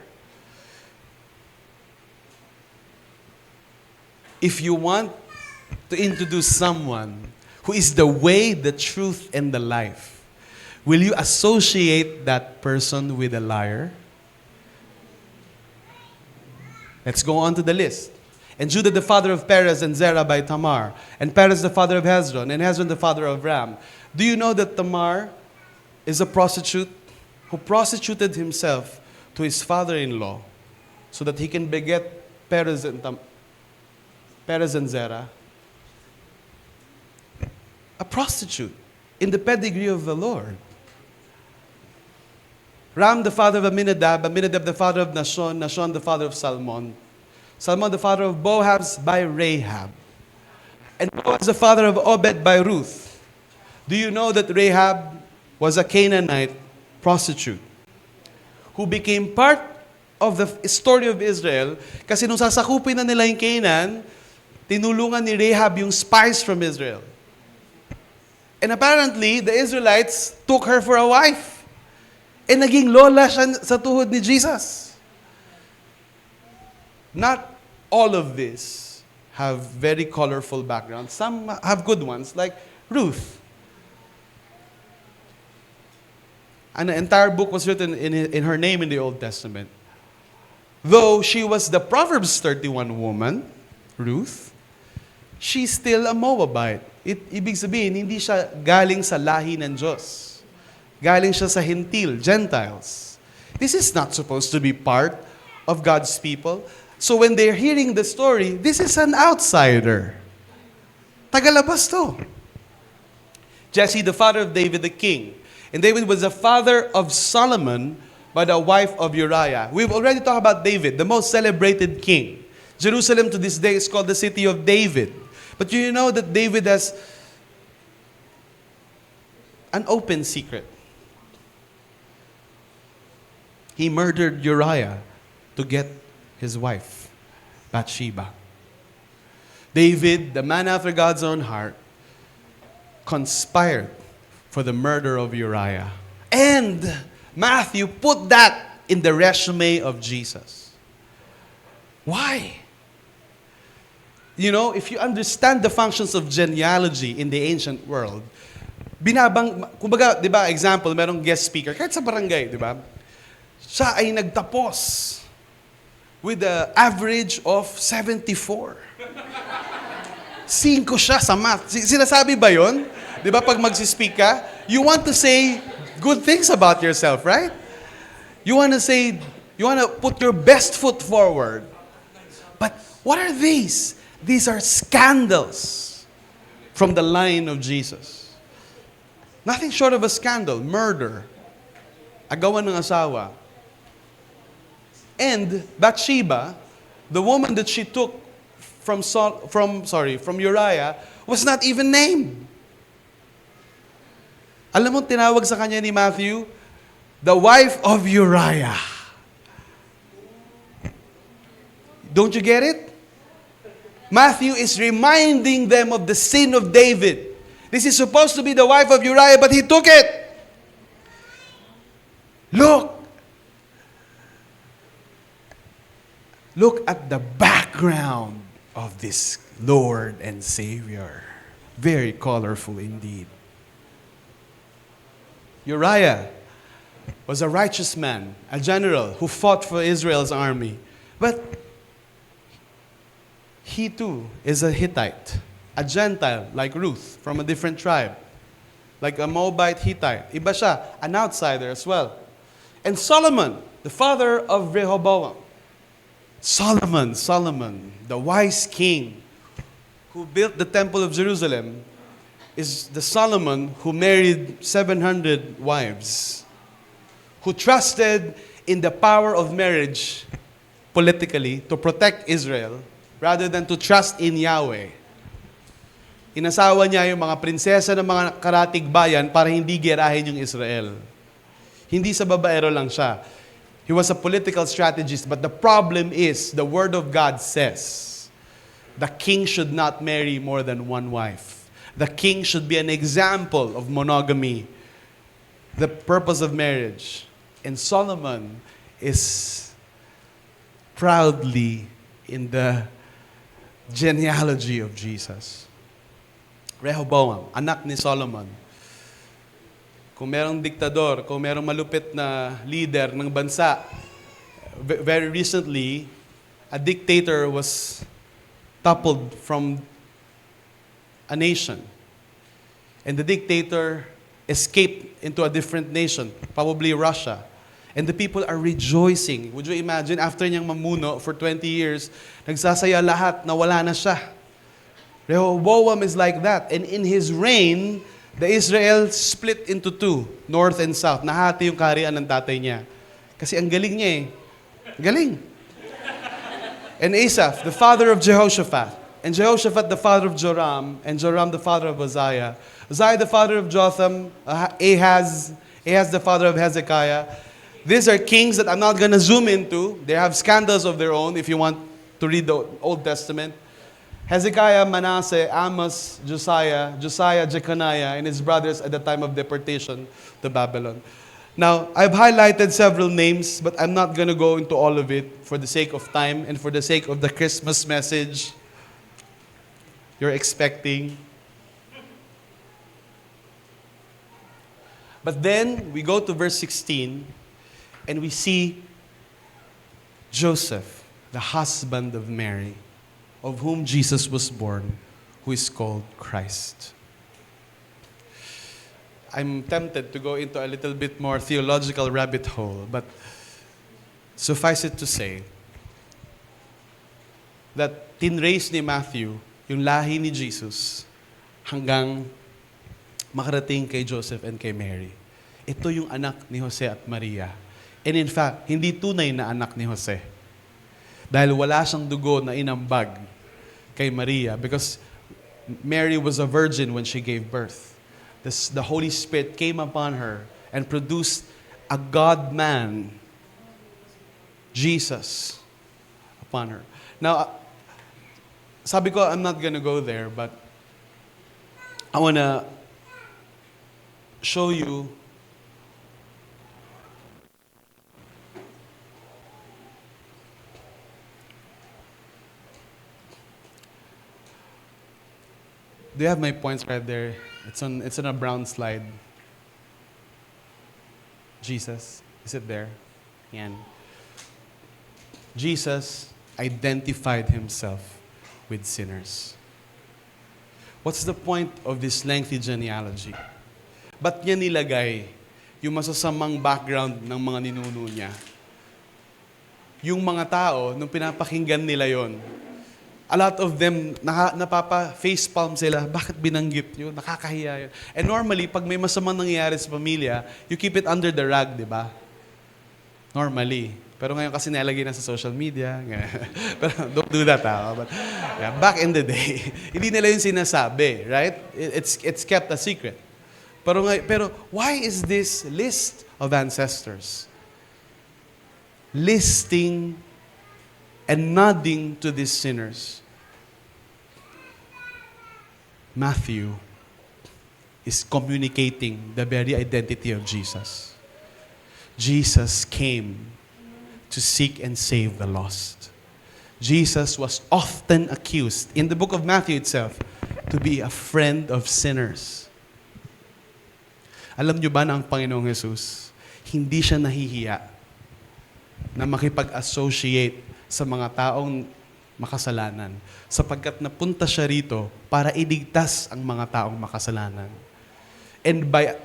If you want to introduce someone who is the way, the truth, and the life, will you associate that person with a liar? Let's go on to the list. And Judah the father of Perez and Zerah by Tamar, and Perez the father of Hezron, and Hezron the father of Ram. Do you know that Tamar is a prostitute who prostituted himself to his father-in-law so that he can beget Perez and Zerah? A prostitute in the pedigree of the Lord. Ram the father of Aminadab, Aminadab the father of Nashon, Nashon the father of Salmon, Salmon the father of Boaz by Rahab, and Boaz the father of Obed by Ruth. Do you know that Rahab was a Canaanite prostitute who became part of the story of Israel kasi nung sasakupin na nila yung Canaan, tinulungan ni Rahab yung spies from Israel. And apparently, the Israelites took her for a wife. And naging lola siya sa tuhod ni Jesus. Not all of this have very colorful backgrounds. Some have good ones, like Ruth. An entire book was written in her name in the Old Testament. Though she was the Proverbs 31 woman, Ruth, she's still a Moabite. Ibig sabihin, hindi siya galing sa lahi ng Diyos. Galing siya sa Hentil, Gentiles. This is not supposed to be part of God's people. So when they're hearing the story, this is an outsider. Tagalabas to. Jesse, the father of David the king. And David was the father of Solomon by the wife of Uriah. We've already talked about David, the most celebrated king. Jerusalem to this day is called the city of David. But you know that David has an open secret. He murdered Uriah to get his wife, Bathsheba. David, the man after God's own heart, conspired for the murder of Uriah. And Matthew put that in the resume of Jesus. Why? You know, if you understand the functions of genealogy in the ancient world, kumbaga, di ba, example, merong guest speaker, kahit sa barangay, di ba? Siya ay nagtapos with the average of 74. 5 siya sa math. Sinasabi ba yun? Di ba, pag magsispeak ka, you want to say good things about yourself, right? You want to put your best foot forward. But what are these? These are scandals from the line of Jesus. Nothing short of a scandal. Murder. Agawan ng asawa. And Bathsheba, the woman that she took from Uriah, was not even named. Alam mo, tinawag sa kanya ni Matthew, the wife of Uriah. Don't you get it? Matthew is reminding them of the sin of David. This is supposed to be the wife of Uriah, but he took it. Look at the background of this Lord and Savior. Very colorful indeed. Uriah was a righteous man, a general who fought for Israel's army. But he too is a Hittite, a Gentile like Ruth from a different tribe, like a Moabite Hittite. Iba siya, an outsider as well. And Solomon, the father of Rehoboam. Solomon, the wise king who built the temple of Jerusalem, is the Solomon who married 700 wives, who trusted in the power of marriage politically to protect Israel rather than to trust in Yahweh. Inasawa niya yung mga prinsesa ng mga karatig bayan para hindi gerahin yung Israel. Hindi sa babaero lang siya. He was a political strategist, but the problem is, the Word of God says, the king should not marry more than one wife. The king should be an example of monogamy, the purpose of marriage. And Solomon is proudly in the genealogy of Jesus. Rehoboam, anak ni Solomon. Kung merong diktador, kung merong malupit na leader ng bansa, very recently, a dictator was toppled from a nation. And the dictator escaped into a different nation, probably Russia. And the people are rejoicing. Would you imagine, after niyang mamuno for 20 years, nagsasaya lahat na wala na siya. Rehoboam is like that. And in his reign, the Israel split into two, north and south. Nahati yung kaharian ng tatay niya. Kasi ang galing niya eh. Galing. And Asaph, the father of Jehoshaphat. And Jehoshaphat, the father of Joram. And Joram, the father of Uzziah. Uzziah, the father of Jotham. Ahaz, the father of Hezekiah. These are kings that I'm not going to zoom into. They have scandals of their own if you want to read the Old Testament. Hezekiah, Manasseh, Amos, Josiah, Jeconiah, and his brothers at the time of deportation to Babylon. Now, I've highlighted several names, but I'm not going to go into all of it for the sake of time and for the sake of the Christmas message you're expecting. But then, we go to verse 16, and we see Joseph, the husband of Mary, of whom Jesus was born, who is called Christ. I'm tempted to go into a little bit more theological rabbit hole, but suffice it to say that tinrace ni Matthew yung lahi ni Jesus hanggang makarating kay Joseph and kay Mary. Ito yung anak ni Jose at Maria. And in fact, hindi tunay na anak ni Jose. Dahil wala siyang dugo na inambag kay Maria because Mary was a virgin when she gave birth. The Holy Spirit came upon her and produced a God-man, Jesus, upon her. Now, sabi ko, I'm not gonna go there, but I wanna show you Do you have my points right there? It's on a brown slide. Jesus, is it there? Yan. Jesus identified himself with sinners. What's the point of this lengthy genealogy? Ba't niya nilagay yung masasamang background ng mga ninuno niya? Yung mga tao, nung pinapakinggan nila yon, a lot of them, napapa-facepalm sila. Bakit binanggit yun? Nakakahiya yun. And normally, pag may masamang nangyayari sa pamilya, you keep it under the rug, di ba? Normally. Pero ngayon kasi nalagay na sa social media. Pero don't do that, But yeah, back in the day, hindi nila yun sinasabi, right? It's kept a secret. Pero why is this list of ancestors listing and nodding to these sinners? Matthew is communicating the very identity of Jesus. Jesus came to seek and save the lost. Jesus was often accused, in the book of Matthew itself, to be a friend of sinners. Alam niyo ba na ang Panginoong Jesus, hindi siya nahihiya na makipag-associate sa mga taong makasalanan sapagkat napunta siya rito para iligtas ang mga taong makasalanan. And by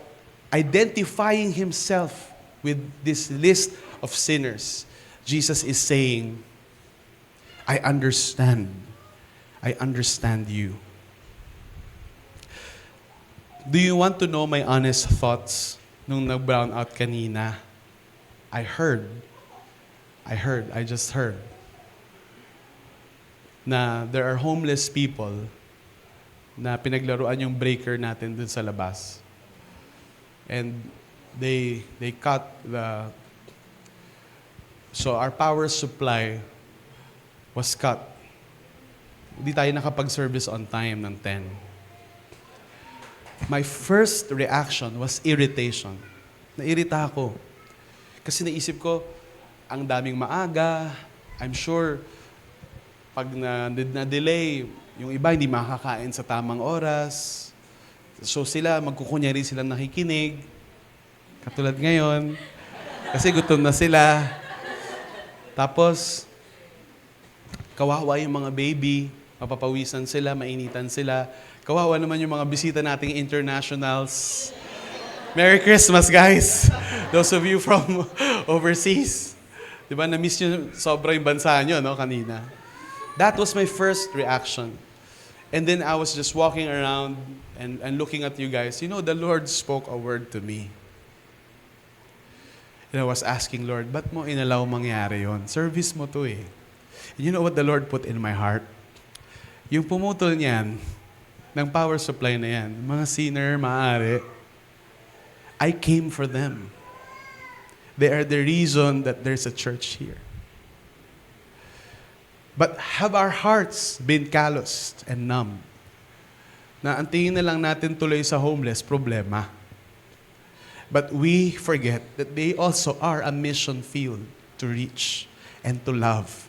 identifying himself with this list of sinners, Jesus is saying, I understand you. Do you want to know my honest thoughts nung nag-brown out kanina? I just heard na there are homeless people na pinaglaruan yung breaker natin dun sa labas. And they cut so our power supply was cut. Hindi tayo nakapag-service on time ng 10. My first reaction was irritation. Nairita ako. Kasi naisip ko, ang daming maaga, I'm sure pag na-delay, yung iba hindi makakain sa tamang oras. So sila, magkukunyari silang nakikinig. Katulad ngayon. Kasi gutom na sila. Tapos, kawawa yung mga baby. Mapapawisan sila, mainitan sila. Kawawa naman yung mga bisita nating internationals. Merry Christmas, guys! Those of you from overseas. Diba, na-miss nyo sobra yung bansa nyo, no, kanina. That was my first reaction. And then I was just walking around and looking at you guys. You know, the Lord spoke a word to me. And I was asking, Lord, ba't mo inalaw mangyari yon? Service mo to eh. And you know what the Lord put in my heart? Yung pumutol niyan, ng power supply na yan, mga sinner, maaari, I came for them. They are the reason that there's a church here. But have our hearts been calloused and numb? Na ang tingin na lang natin tuloy sa homeless, problema. But we forget that they also are a mission field to reach and to love.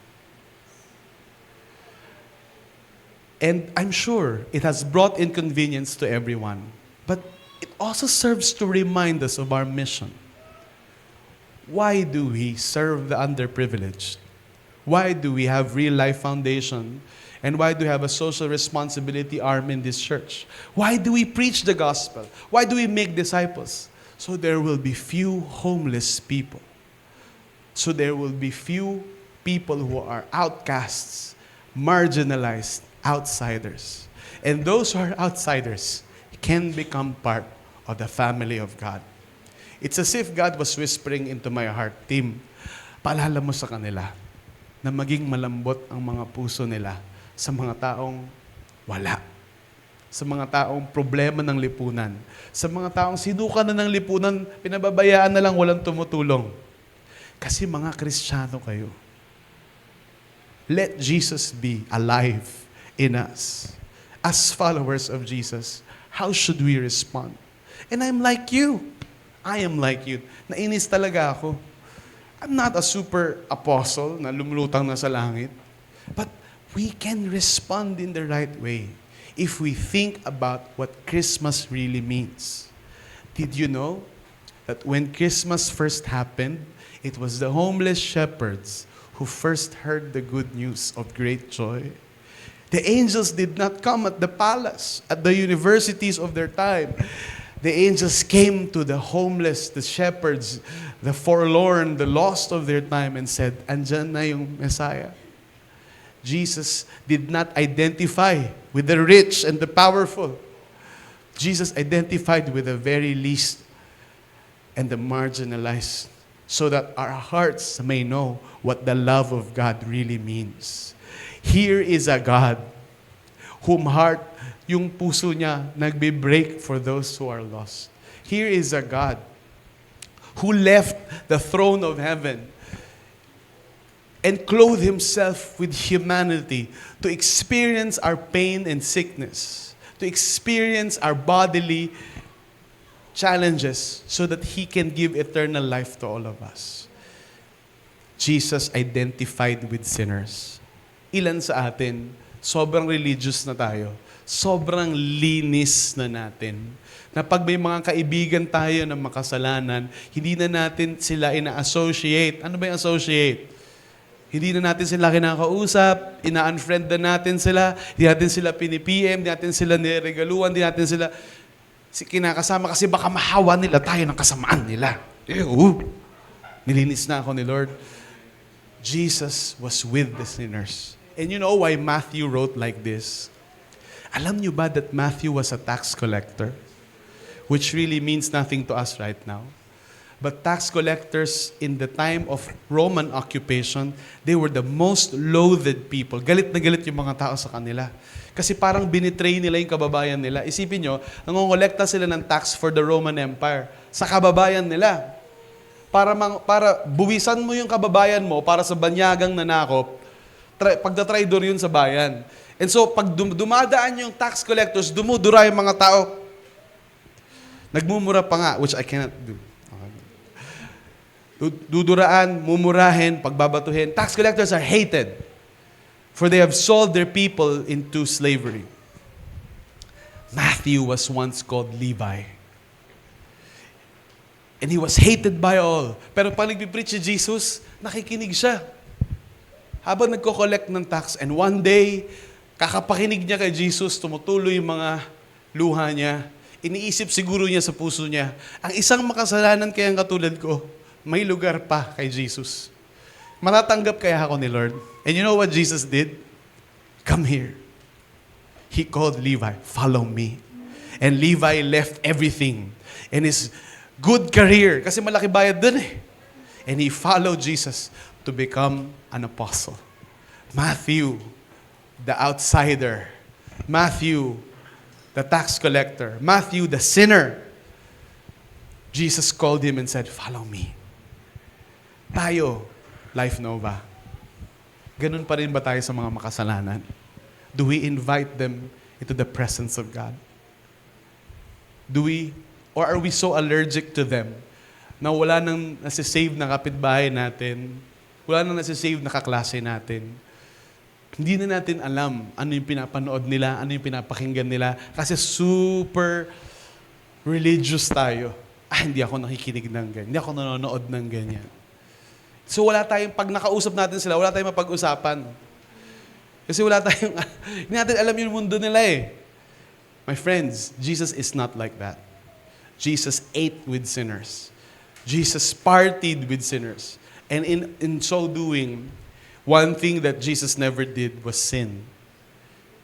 And I'm sure it has brought inconvenience to everyone. But it also serves to remind us of our mission. Why do we serve the underprivileged? Why do we have Real Life Foundation? And why do we have a social responsibility arm in this church? Why do we preach the gospel? Why do we make disciples? So there will be few homeless people. So there will be few people who are outcasts, marginalized, outsiders. And those who are outsiders can become part of the family of God. It's as if God was whispering into my heart, Tim, paalala mo sa kanila na maging malambot ang mga puso nila sa mga taong wala. Sa mga taong problema ng lipunan. Sa mga taong sinuka na ng lipunan, pinababayaan na lang, walang tumutulong. Kasi mga Kristiyano kayo. Let Jesus be alive in us. As followers of Jesus, how should we respond? And I'm like you. I am like you. Nainis talaga ako. I'm not a super apostle na lumulutang na sa langit. But we can respond in the right way if we think about what Christmas really means. Did you know that when Christmas first happened, it was the homeless shepherds who first heard the good news of great joy? The angels did not come at the palace, at the universities of their time. The angels came to the homeless, the shepherds, the forlorn, the lost of their time and said, andyan na yung Messiah. Jesus did not identify with the rich and the powerful. Jesus identified with the very least and the marginalized so that our hearts may know what the love of God really means. Here is a God whom heart, yung puso niya, nagbe-break for those who are lost. Here is a God who left the throne of heaven and clothed himself with humanity to experience our pain and sickness, to experience our bodily challenges so that he can give eternal life to all of us. Jesus identified with sinners. Ilan sa atin, sobrang religious na tayo, sobrang linis na natin, na pag may mga kaibigan tayo na makasalanan, hindi na natin sila ina-associate. Ano ba yung associate? Hindi na natin sila kinakausap, ina-unfriend na natin sila, hindi natin sila pinipm, hindi natin sila niregaluan, hindi natin sila kinakasama kasi baka mahawa nila tayo ng kasamaan nila. Nilinis na ako ni Lord. Jesus was with the sinners. And you know why Matthew wrote like this? Alam niyo ba that Matthew was a tax collector? Which really means nothing to us right now. But tax collectors in the time of Roman occupation, they were the most loathed people. Galit na galit yung mga tao sa kanila. Kasi parang binitray nila yung kababayan nila. Isipin nyo, nangongolekta sila ng tax for the Roman Empire sa kababayan nila. Para buwisan mo yung kababayan mo para sa banyagang nanakop, pagdatraidor yun sa bayan. And so, pag dumadaan yung tax collectors, dumudura yung mga tao. Nagmumura pa nga, which I cannot do. Duduraan, mumurahin, pagbabatuhin. Tax collectors are hated, for they have sold their people into slavery. Matthew was once called Levi. And he was hated by all. Pero pag nagpipreach si Jesus, nakikinig siya. Habang nagko-collect ng tax, and one day, kakapakinig niya kay Jesus, tumutuloy yung mga luha niya. Iniisip siguro niya sa puso niya, ang isang makasalanan kayang katulad ko, may lugar pa kay Jesus. Matatanggap kaya ako ni Lord? And you know what Jesus did? Come here. He called Levi, follow me. And Levi left everything and his good career, kasi malaki bayad dun eh. And he followed Jesus to become an apostle. Matthew, the outsider. Matthew, the tax collector. Matthew, the sinner. Jesus called him and said, follow me. Tayo, Life Nova, ganun pa rin ba tayo sa mga makasalanan? Do we invite them into the presence of God? Or are we so allergic to them na wala nang nasisave na kapitbahay natin, wala nang nasisave na kaklase natin? Hindi na natin alam ano yung pinapanood nila, ano yung pinapakinggan nila, kasi super religious tayo. Hindi ako nakikinig ng ganyan, hindi ako nanonood ng ganyan. So wala tayong, pag nakausap natin sila, wala tayong mapag-usapan. Kasi wala tayong, hindi natin alam yung mundo nila eh. My friends, Jesus is not like that. Jesus ate with sinners. Jesus partied with sinners. And in so doing, one thing that Jesus never did was sin.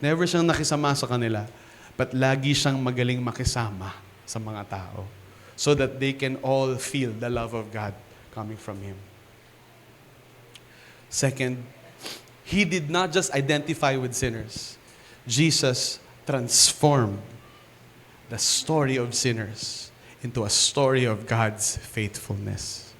Never siyang nakisama sa kanila, but lagi siyang magaling makisama sa mga tao so that they can all feel the love of God coming from Him. Second, He did not just identify with sinners. Jesus transformed the story of sinners into a story of God's faithfulness.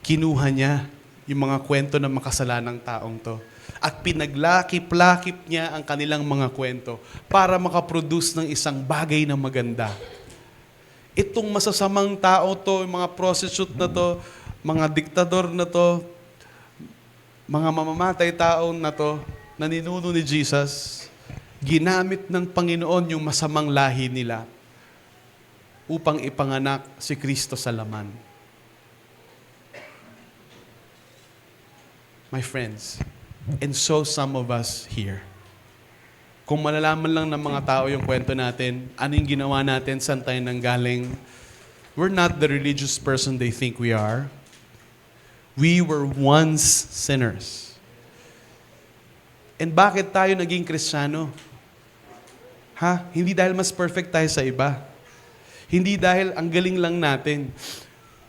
Kinuha niya yung mga kwento ng makasalanang taong to at pinaglakip-lakip niya ang kanilang mga kwento para makaproduce ng isang bagay na maganda. Itong masasamang tao to, yung mga prostitute na to, mga diktador na to, mga mamamatay tao na to, na ninuno ni Jesus, ginamit ng Panginoon yung masamang lahi nila upang ipanganak si Kristo sa laman. My friends, and so some of us here, kung malalaman lang ng mga tao yung kwento natin, ano yung ginawa natin, saan tayo nanggaling, we're not the religious person they think we are. We were once sinners. And bakit tayo naging Kristiyano? Hindi dahil mas perfect tayo sa iba. Hindi dahil ang galing lang natin.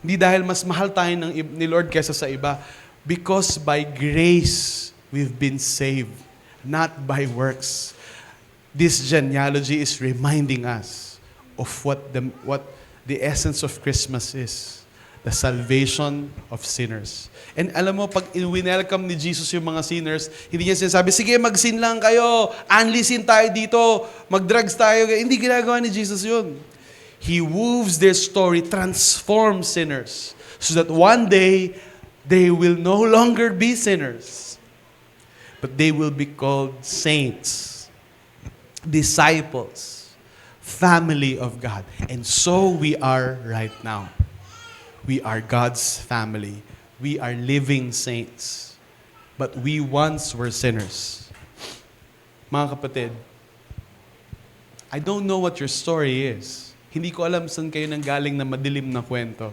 Hindi dahil mas mahal tayo ni Lord kaysa sa iba. Because by grace, we've been saved, not by works. This genealogy is reminding us of what the essence of Christmas is. The salvation of sinners. And alam mo, pag welcome ni Jesus yung mga sinners, hindi niya sinasabi, sige, mag-sin lang kayo, unleasin tayo dito, mag-drugs tayo. Hindi ginagawa ni Jesus yun. He weaves their story, transforms sinners, so that one day, they will no longer be sinners, but they will be called saints, disciples, family of God. And so we are right now. We are God's family. We are living saints. But we once were sinners. Mga kapatid, I don't know what your story is. Hindi ko alam saan kayo nanggaling na madilim na kwento.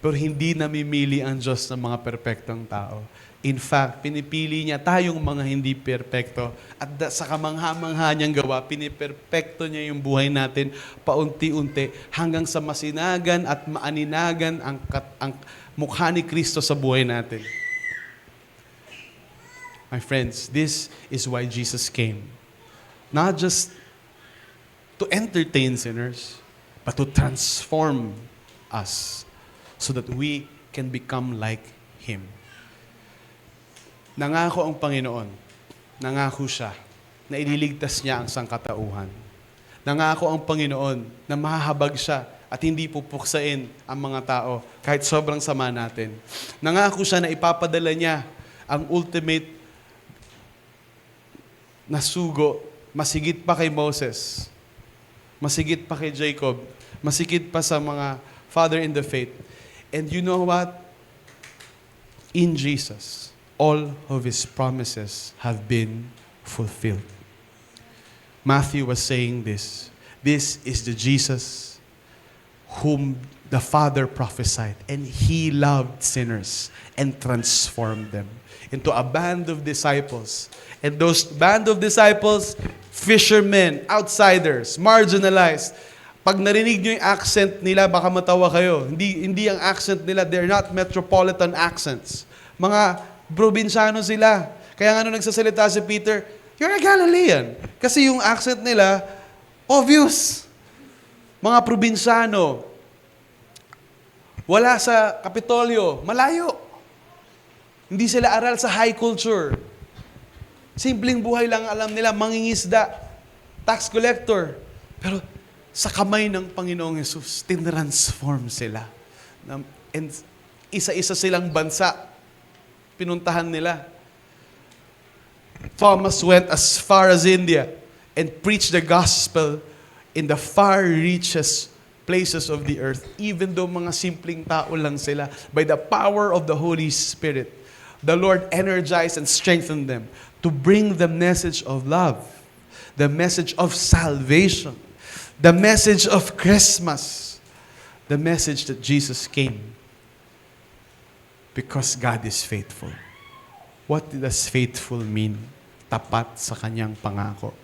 Pero hindi namimili ang Diyos ng mga perpektong tao. In fact, pinipili niya tayong mga hindi perpekto at sa kamangha-mangha niyang gawa, piniperpekto niya yung buhay natin paunti-unti hanggang sa masinagan at maaninagan ang mukha ni Kristo sa buhay natin. My friends, this is why Jesus came. Not just to entertain sinners, but to transform us so that we can become like Him. Nangako ang Panginoon, nangako siya na ililigtas niya ang sangkatauhan. Nangako ang Panginoon na mahahabag siya at hindi pupuksain ang mga tao kahit sobrang sama natin. Nangako siya na ipapadala niya ang ultimate na sugo, masigit pa kay Moses, masigit pa kay Jacob, masigit pa sa mga father in the faith. And you know what? In Jesus, all of His promises have been fulfilled. Matthew was saying this. This is the Jesus whom the Father prophesied, and He loved sinners and transformed them into a band of disciples. And those band of disciples, fishermen, outsiders, marginalized. Pag narinig nyo yung accent nila, baka matawa kayo. Hindi ang accent nila, they're not metropolitan accents. Mga probinsyano sila. Kaya nga nung nagsasalita si Peter, you're a Galilean. Kasi yung accent nila, obvious. Mga probinsyano. Wala sa Kapitolyo. Malayo. Hindi sila aral sa high culture. Simpleng buhay lang alam nila, mangingisda, tax collector. Pero sa kamay ng Panginoong Yesus, tinransform sila. And isa-isa silang bansa, pinuntahan nila. Thomas went as far as India and preached the gospel in the far reaches places of the earth, even though mga simpleng tao lang sila. By the power of the Holy Spirit, the Lord energized and strengthened them to bring the message of love, the message of salvation, the message of Christmas, the message that Jesus came because God is faithful. What does faithful mean? Tapat sa kanyang pangako.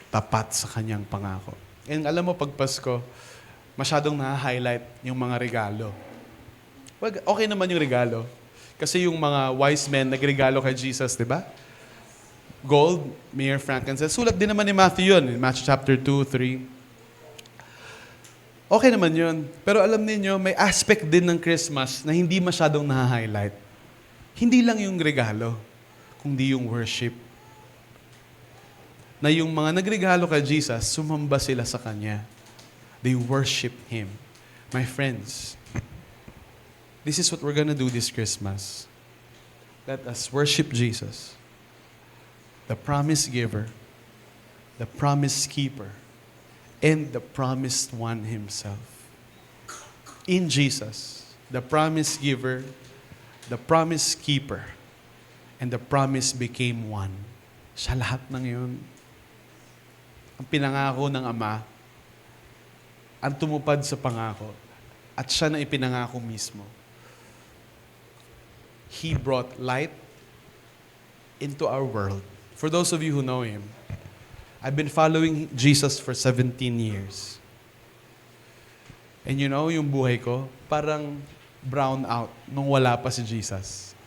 tapat sa kanyang pangako. And alam mo, pag Pasko, masyadong na-highlight yung mga regalo. Well, okay naman yung regalo. Kasi yung mga wise men nagregalo kay Jesus, di ba? Gold, myrrh, frankincense. Sulat din naman ni Matthew yun, in Matthew chapter 2, 3. Okay naman yun. Pero alam niyo may aspect din ng Christmas na hindi masyadong na-highlight. Hindi lang yung regalo, kundi yung worship. Na yung mga nagregalo kay Jesus, sumamba sila sa Kanya. They worship Him. My friends, this is what we're gonna do this Christmas. Let us worship Jesus, the promise giver, the promise keeper, and the promised one Himself. In Jesus, the promise giver, the promise keeper, and the promise became one. Siya lahat ng yun. Ang pinangako ng Ama, ang tumupad sa pangako, at siya na ipinangako mismo. He brought light into our world. For those of you who know Him, I've been following Jesus for 17 years. And you know, yung buhay ko, parang brown out nung wala pa si Jesus.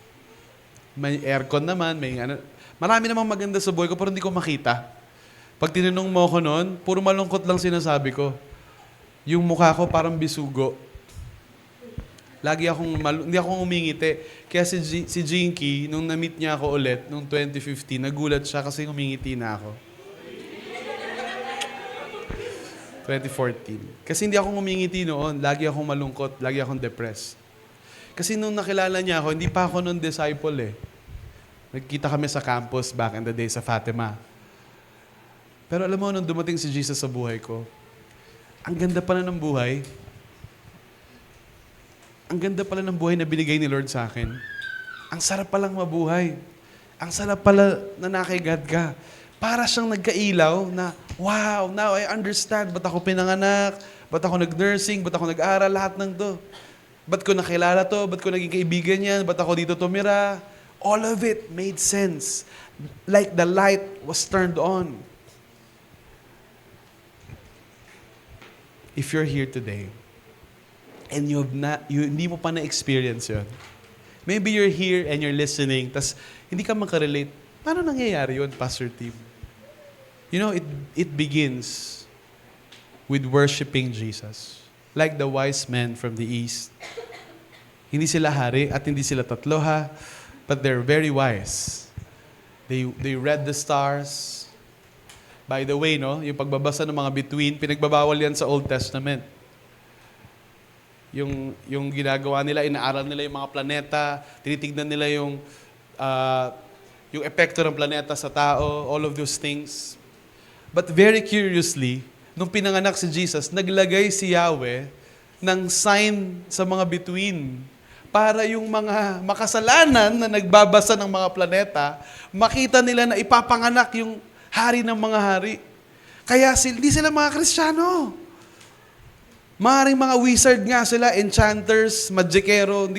May aircon naman, may ano, marami namang maganda sa buhay ko, pero hindi ko makita. Pag tinanong mo ko noon, puro malungkot lang sinasabi ko. Yung mukha ko parang bisugo. Lagi hindi akong umingiti. Kaya si Jinky, nung na-meet niya ako ulit, nung 2015, nagulat siya kasi umingiti na ako. 2014. Kasi hindi ako umingiti noon. Lagi akong malungkot, lagi akong depressed. Kasi nung nakilala niya ako, hindi pa ako noon disciple eh. Nagkita kami sa campus back in the day sa Fatima. Pero alam mo, nung dumating si Jesus sa buhay ko, ang ganda pala ng buhay. Ang ganda pala ng buhay na binigay ni Lord sa akin. Ang sarap palang mabuhay. Ang sarap pala na nakigad ka. Para siyang nagkailaw na, wow, now I understand. Ba't ako pinanganak? Ba't ako nag-nursing? Ba't ako nag-aral? Lahat ng to. Ba't ko nakilala to? Ba't ko naging kaibigan yan? Ba't ako dito tumira? All of it made sense. Like the light was turned on. If you're here today, and hindi mo pa na-experience yun, maybe you're here and you're listening, tas hindi ka makarelate, paano nangyayari yun, Pastor Tim? You know, it begins with worshiping Jesus. Like the wise men from the East. Hindi sila hari at hindi sila tatlo ha, but they're very wise. They read the stars. By the way, no, yung pagbabasa ng mga bituin, pinagbabawal yan sa Old Testament. Yung ginagawa nila, inaaral nila yung mga planeta, tinitignan nila yung epekto ng planeta sa tao, all of those things. But very curiously, nung pinanganak si Jesus, naglagay si Yahweh ng sign sa mga bituin para yung mga makasalanan na nagbabasa ng mga planeta, makita nila na ipapanganak yung hari ng mga hari. Kaya hindi sila mga Kristiyano. Maaaring mga wizard nga sila, enchanters, magikero,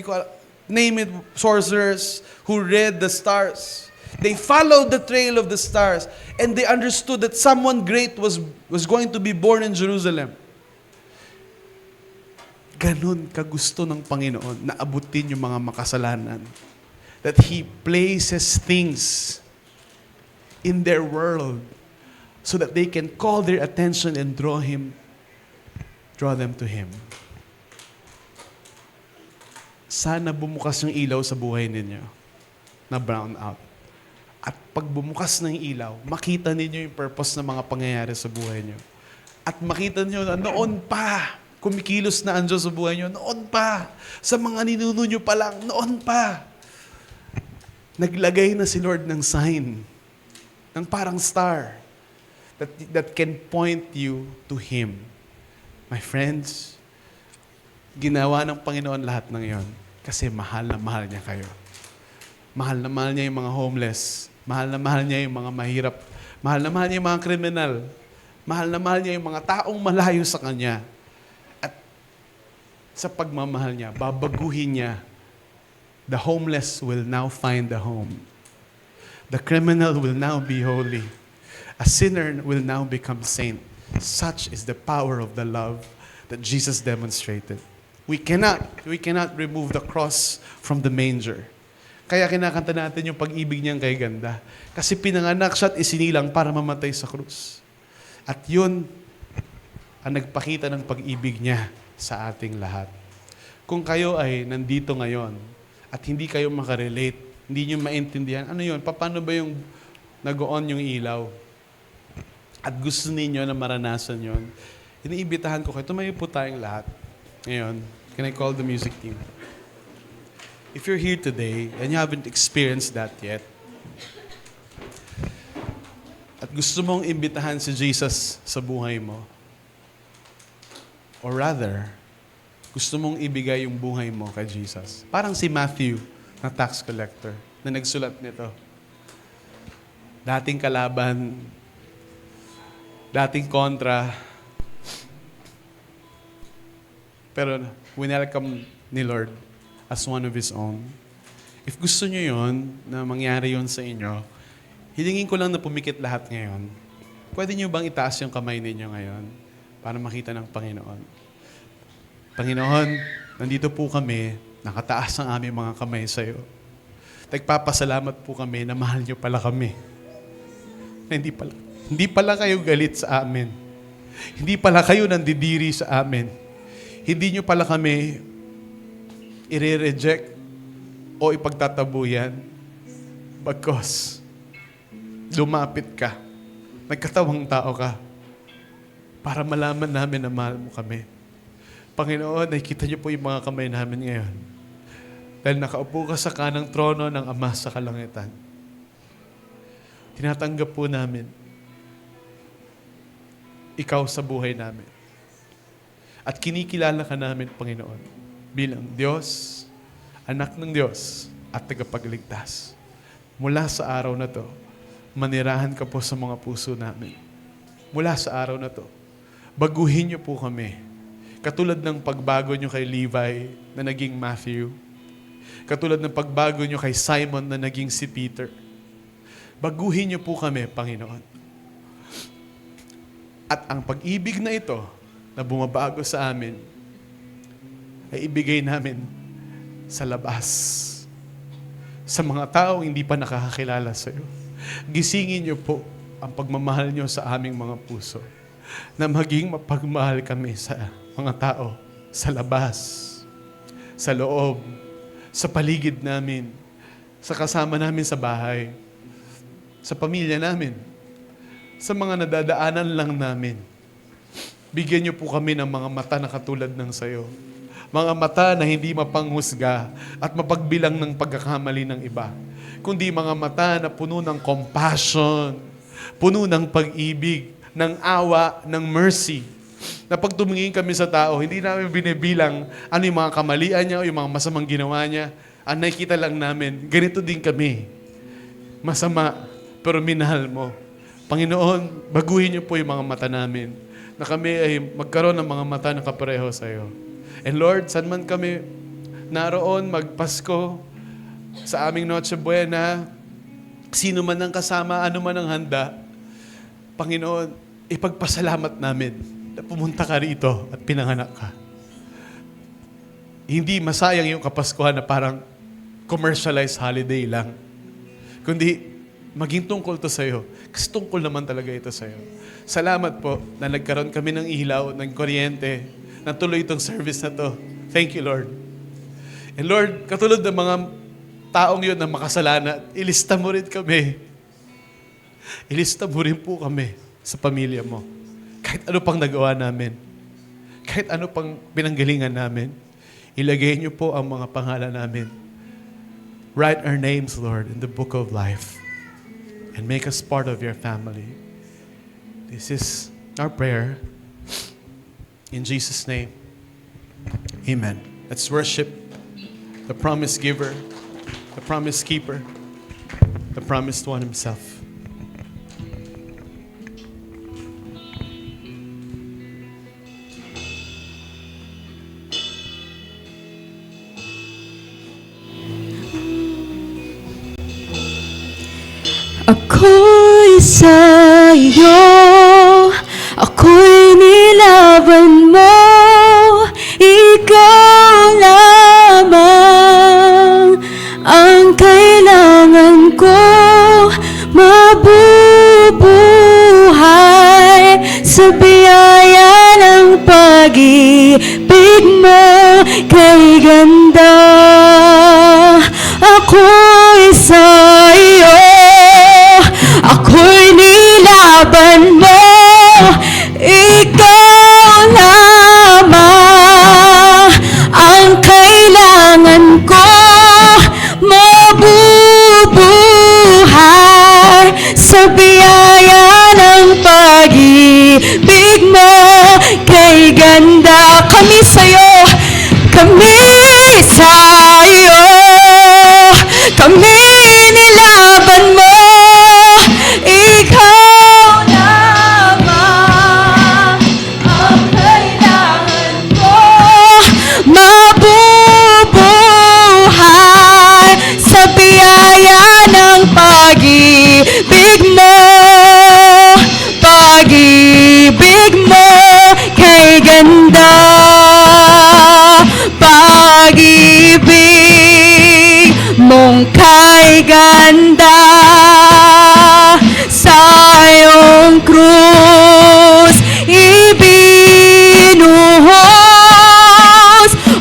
name it, sorcerers, who read the stars. They followed the trail of the stars and they understood that someone great was going to be born in Jerusalem. Ganun kagusto ng Panginoon na abutin yung mga makasalanan. That He places things in their world so that they can call their attention and draw them to Him. Sana bumukas yung ilaw sa buhay ninyo na brown out. At pag bumukas ng ilaw, makita ninyo yung purpose ng mga pangyayari sa buhay nyo. At makita nyo na noon pa, kumikilos na ang Diyos sa buhay nyo, noon pa, sa mga ninuno nyo pa lang, noon pa, naglagay na si Lord ng sign, ng parang star, that can point you to Him. My friends, ginawa ng Panginoon lahat ng yon kasi mahal na mahal niya kayo. Mahal na mahal niya yung mga homeless. Mahal na mahal niya yung mga mahirap. Mahal na mahal niya yung mga kriminal. Mahal na mahal niya yung mga taong malayo sa Kanya. At sa pagmamahal niya, babaguhin niya. The homeless will now find a home. The criminal will now be holy. A sinner will now become saint. Such is the power of the love that Jesus demonstrated. We cannot remove the cross from the manger. Kaya kinakanta natin yung pag-ibig niyang kay ganda. Kasi pinanganak siya at isinilang para mamatay sa krus. At yun ang nagpakita ng pag-ibig niya sa ating lahat. Kung kayo ay nandito ngayon at hindi kayo makarelate, hindi niyo maintindihan, ano yun? Paano ba yung nag-on yung ilaw? At gusto ninyo na maranasan yon, iniimbitahan ko kayo, tumayo po tayong lahat. Ngayon, can I call the music team? If you're here today and you haven't experienced that yet, at gusto mong imbitahan si Jesus sa buhay mo, or rather, gusto mong ibigay yung buhay mo kay Jesus. Parang si Matthew na tax collector na nagsulat nito. Dating kalaban, dating kontra, pero winelcome ni Lord as one of His own. If gusto nyo yun, na mangyari yun sa inyo, hilingin ko lang na pumikit lahat ngayon. Pwede nyo bang itaas yung kamay ninyo ngayon para makita ng Panginoon? Panginoon, nandito po kami, nakataas ang aming mga kamay sa iyo. Nagpapasalamat po kami na mahal nyo pala kami. Na hindi pala kayo galit sa amin. Hindi pala kayo nandidiri sa amin. Hindi nyo pala kami i-reject o ipagtatabuyan. Bagkos, lumapit ka. Nagkatawang tao ka para malaman namin na mahal mo kami. Panginoon, nakikita niyo po yung mga kamay namin ngayon. Dahil nakaupo ka sa kanang trono ng Ama sa kalangitan. Tinatanggap po namin ikaw sa buhay namin. At kinikilala ka namin, Panginoon, bilang Diyos, anak ng Diyos, at tagapagligtas. Mula sa araw na to, manirahan ka po sa mga puso namin. Mula sa araw na to, baguhin niyo po kami. Katulad ng pagbago niyo kay Levi na naging Matthew. Katulad ng pagbago niyo kay Simon na naging si Peter. Baguhin niyo po kami, Panginoon. At ang pag-ibig na ito na bumabago sa amin ay ibigay namin sa labas. Sa mga taong hindi pa nakakakilala sa iyo. Gisingin niyo po ang pagmamahal niyo sa aming mga puso na maging mapagmahal kami sa mga tao sa labas, sa loob, sa paligid namin, sa kasama namin sa bahay, sa pamilya namin, sa mga nadadaanan lang namin. Bigyan niyo po kami ng mga mata na katulad ng sayo. Mga mata na hindi mapanghusga at mapagbilang ng pagkakamali ng iba. Kundi mga mata na puno ng compassion, puno ng pag-ibig, ng awa, ng mercy. Na pag tumingin kami sa tao, hindi namin binibilang ano yung mga kamalian niya o yung mga masamang ginawa niya. Ang nakikita lang namin, ganito din kami. Masama, pero minahal mo. Panginoon, baguhin niyo po yung mga mata namin na kami ay magkaroon ng mga mata na kapareho sa iyo. And Lord, saan man kami naroon magpasko sa aming Noche Buena, sino man ang kasama, ano man ang handa, Panginoon, ipagpasalamat namin na pumunta ka rito at pinanganak ka. Hindi masayang yung Kapaskuhan na parang commercialized holiday lang. Kundi, maging tungkol to sa'yo. Kasi tungkol naman talaga ito sa'yo. Salamat po na nagkaroon kami ng ilaw, ng kuryente, na tuloy itong service na to. Thank you, Lord. And Lord, katulad ng mga taong yun na makasalanan, ilista mo rin kami. Ilista mo rin po kami sa pamilya mo. Kahit ano pang nagawa namin, kahit ano pang pinanggalingan namin, ilagay niyo po ang mga pangalan namin. Write our names, Lord, in the book of life and make us part of your family. This is our prayer. In Jesus' name, amen. Let's worship the promise giver, the promise keeper, the promised one himself. Ako'y sa sa'yo, ako'y nilaban mo, ikaw lamang ang kailangan ko, mabubuhay sa biyaya ng pag-ibig mo, kay ganda. Ako'y sa'yo, ako'y nilaban mo, ikaw lamang ang kailangan ko, mabubuhay sa biyaya ng pag-ibig mo, kay ganda. Kami sa'yo, kami sa'yo, kami nilaban mo, ikaw lamang ang kailangan ko, mabubuhay sa biyaya ng pag-ibig mo, pag-ibig mo, kay ganda. Pag-ibig mong kay ganda, sa iyong krus ibinuhos,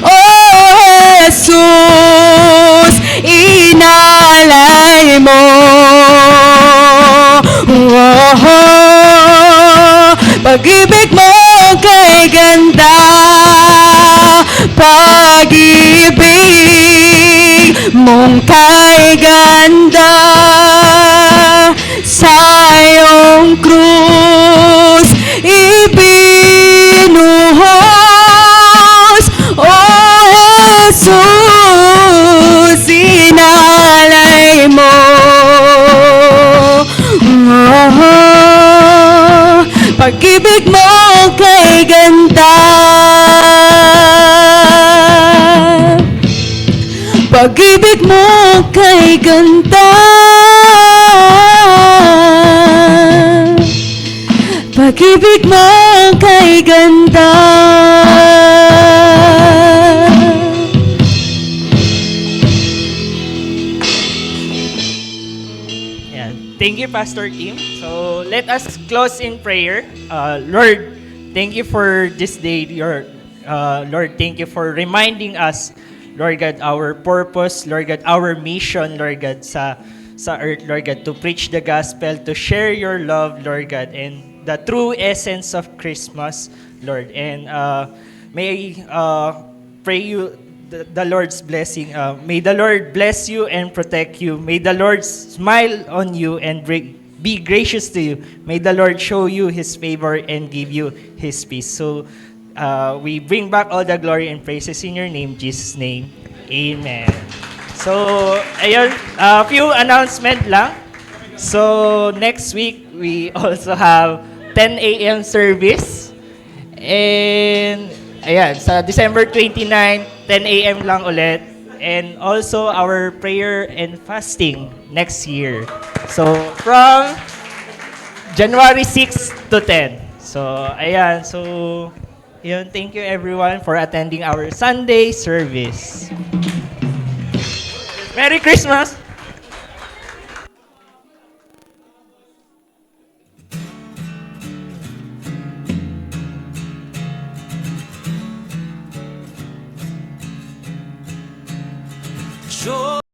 O Jesus, inalay mo. Pag-ibig mo kay ganda, pag-ibig mong kay ganda, sa iyong krus ibinuhos, O Jesus, inalay mo. Pag-ibig mo kay ganda, pag-ibig mo kay ganda, pag-ibig mo kay ganda. Yeah. Thank you, Pastor Tim. So let us close in prayer. Lord, thank you for this day. Lord, thank you for reminding us, Lord God, our purpose, Lord God, our mission, Lord God, sa earth, Lord God, to preach the gospel, to share your love, Lord God, and the true essence of Christmas, Lord. And may I pray you the Lord's blessing. May the Lord bless you and protect you. May the Lord smile on you and be gracious to you. May the Lord show you His favor and give you His peace. So we bring back all the glory and praises in your name, Jesus' name. Amen. So, ayun, a few announcement lang. So, next week, we also have 10 a.m. service. And, ayan, sa December 29, 10 a.m. lang ulit. And also, our prayer and fasting next year. So, from January 6 to 10. So, ayan. So, yun, thank you everyone for attending our Sunday service. Merry Christmas! Joy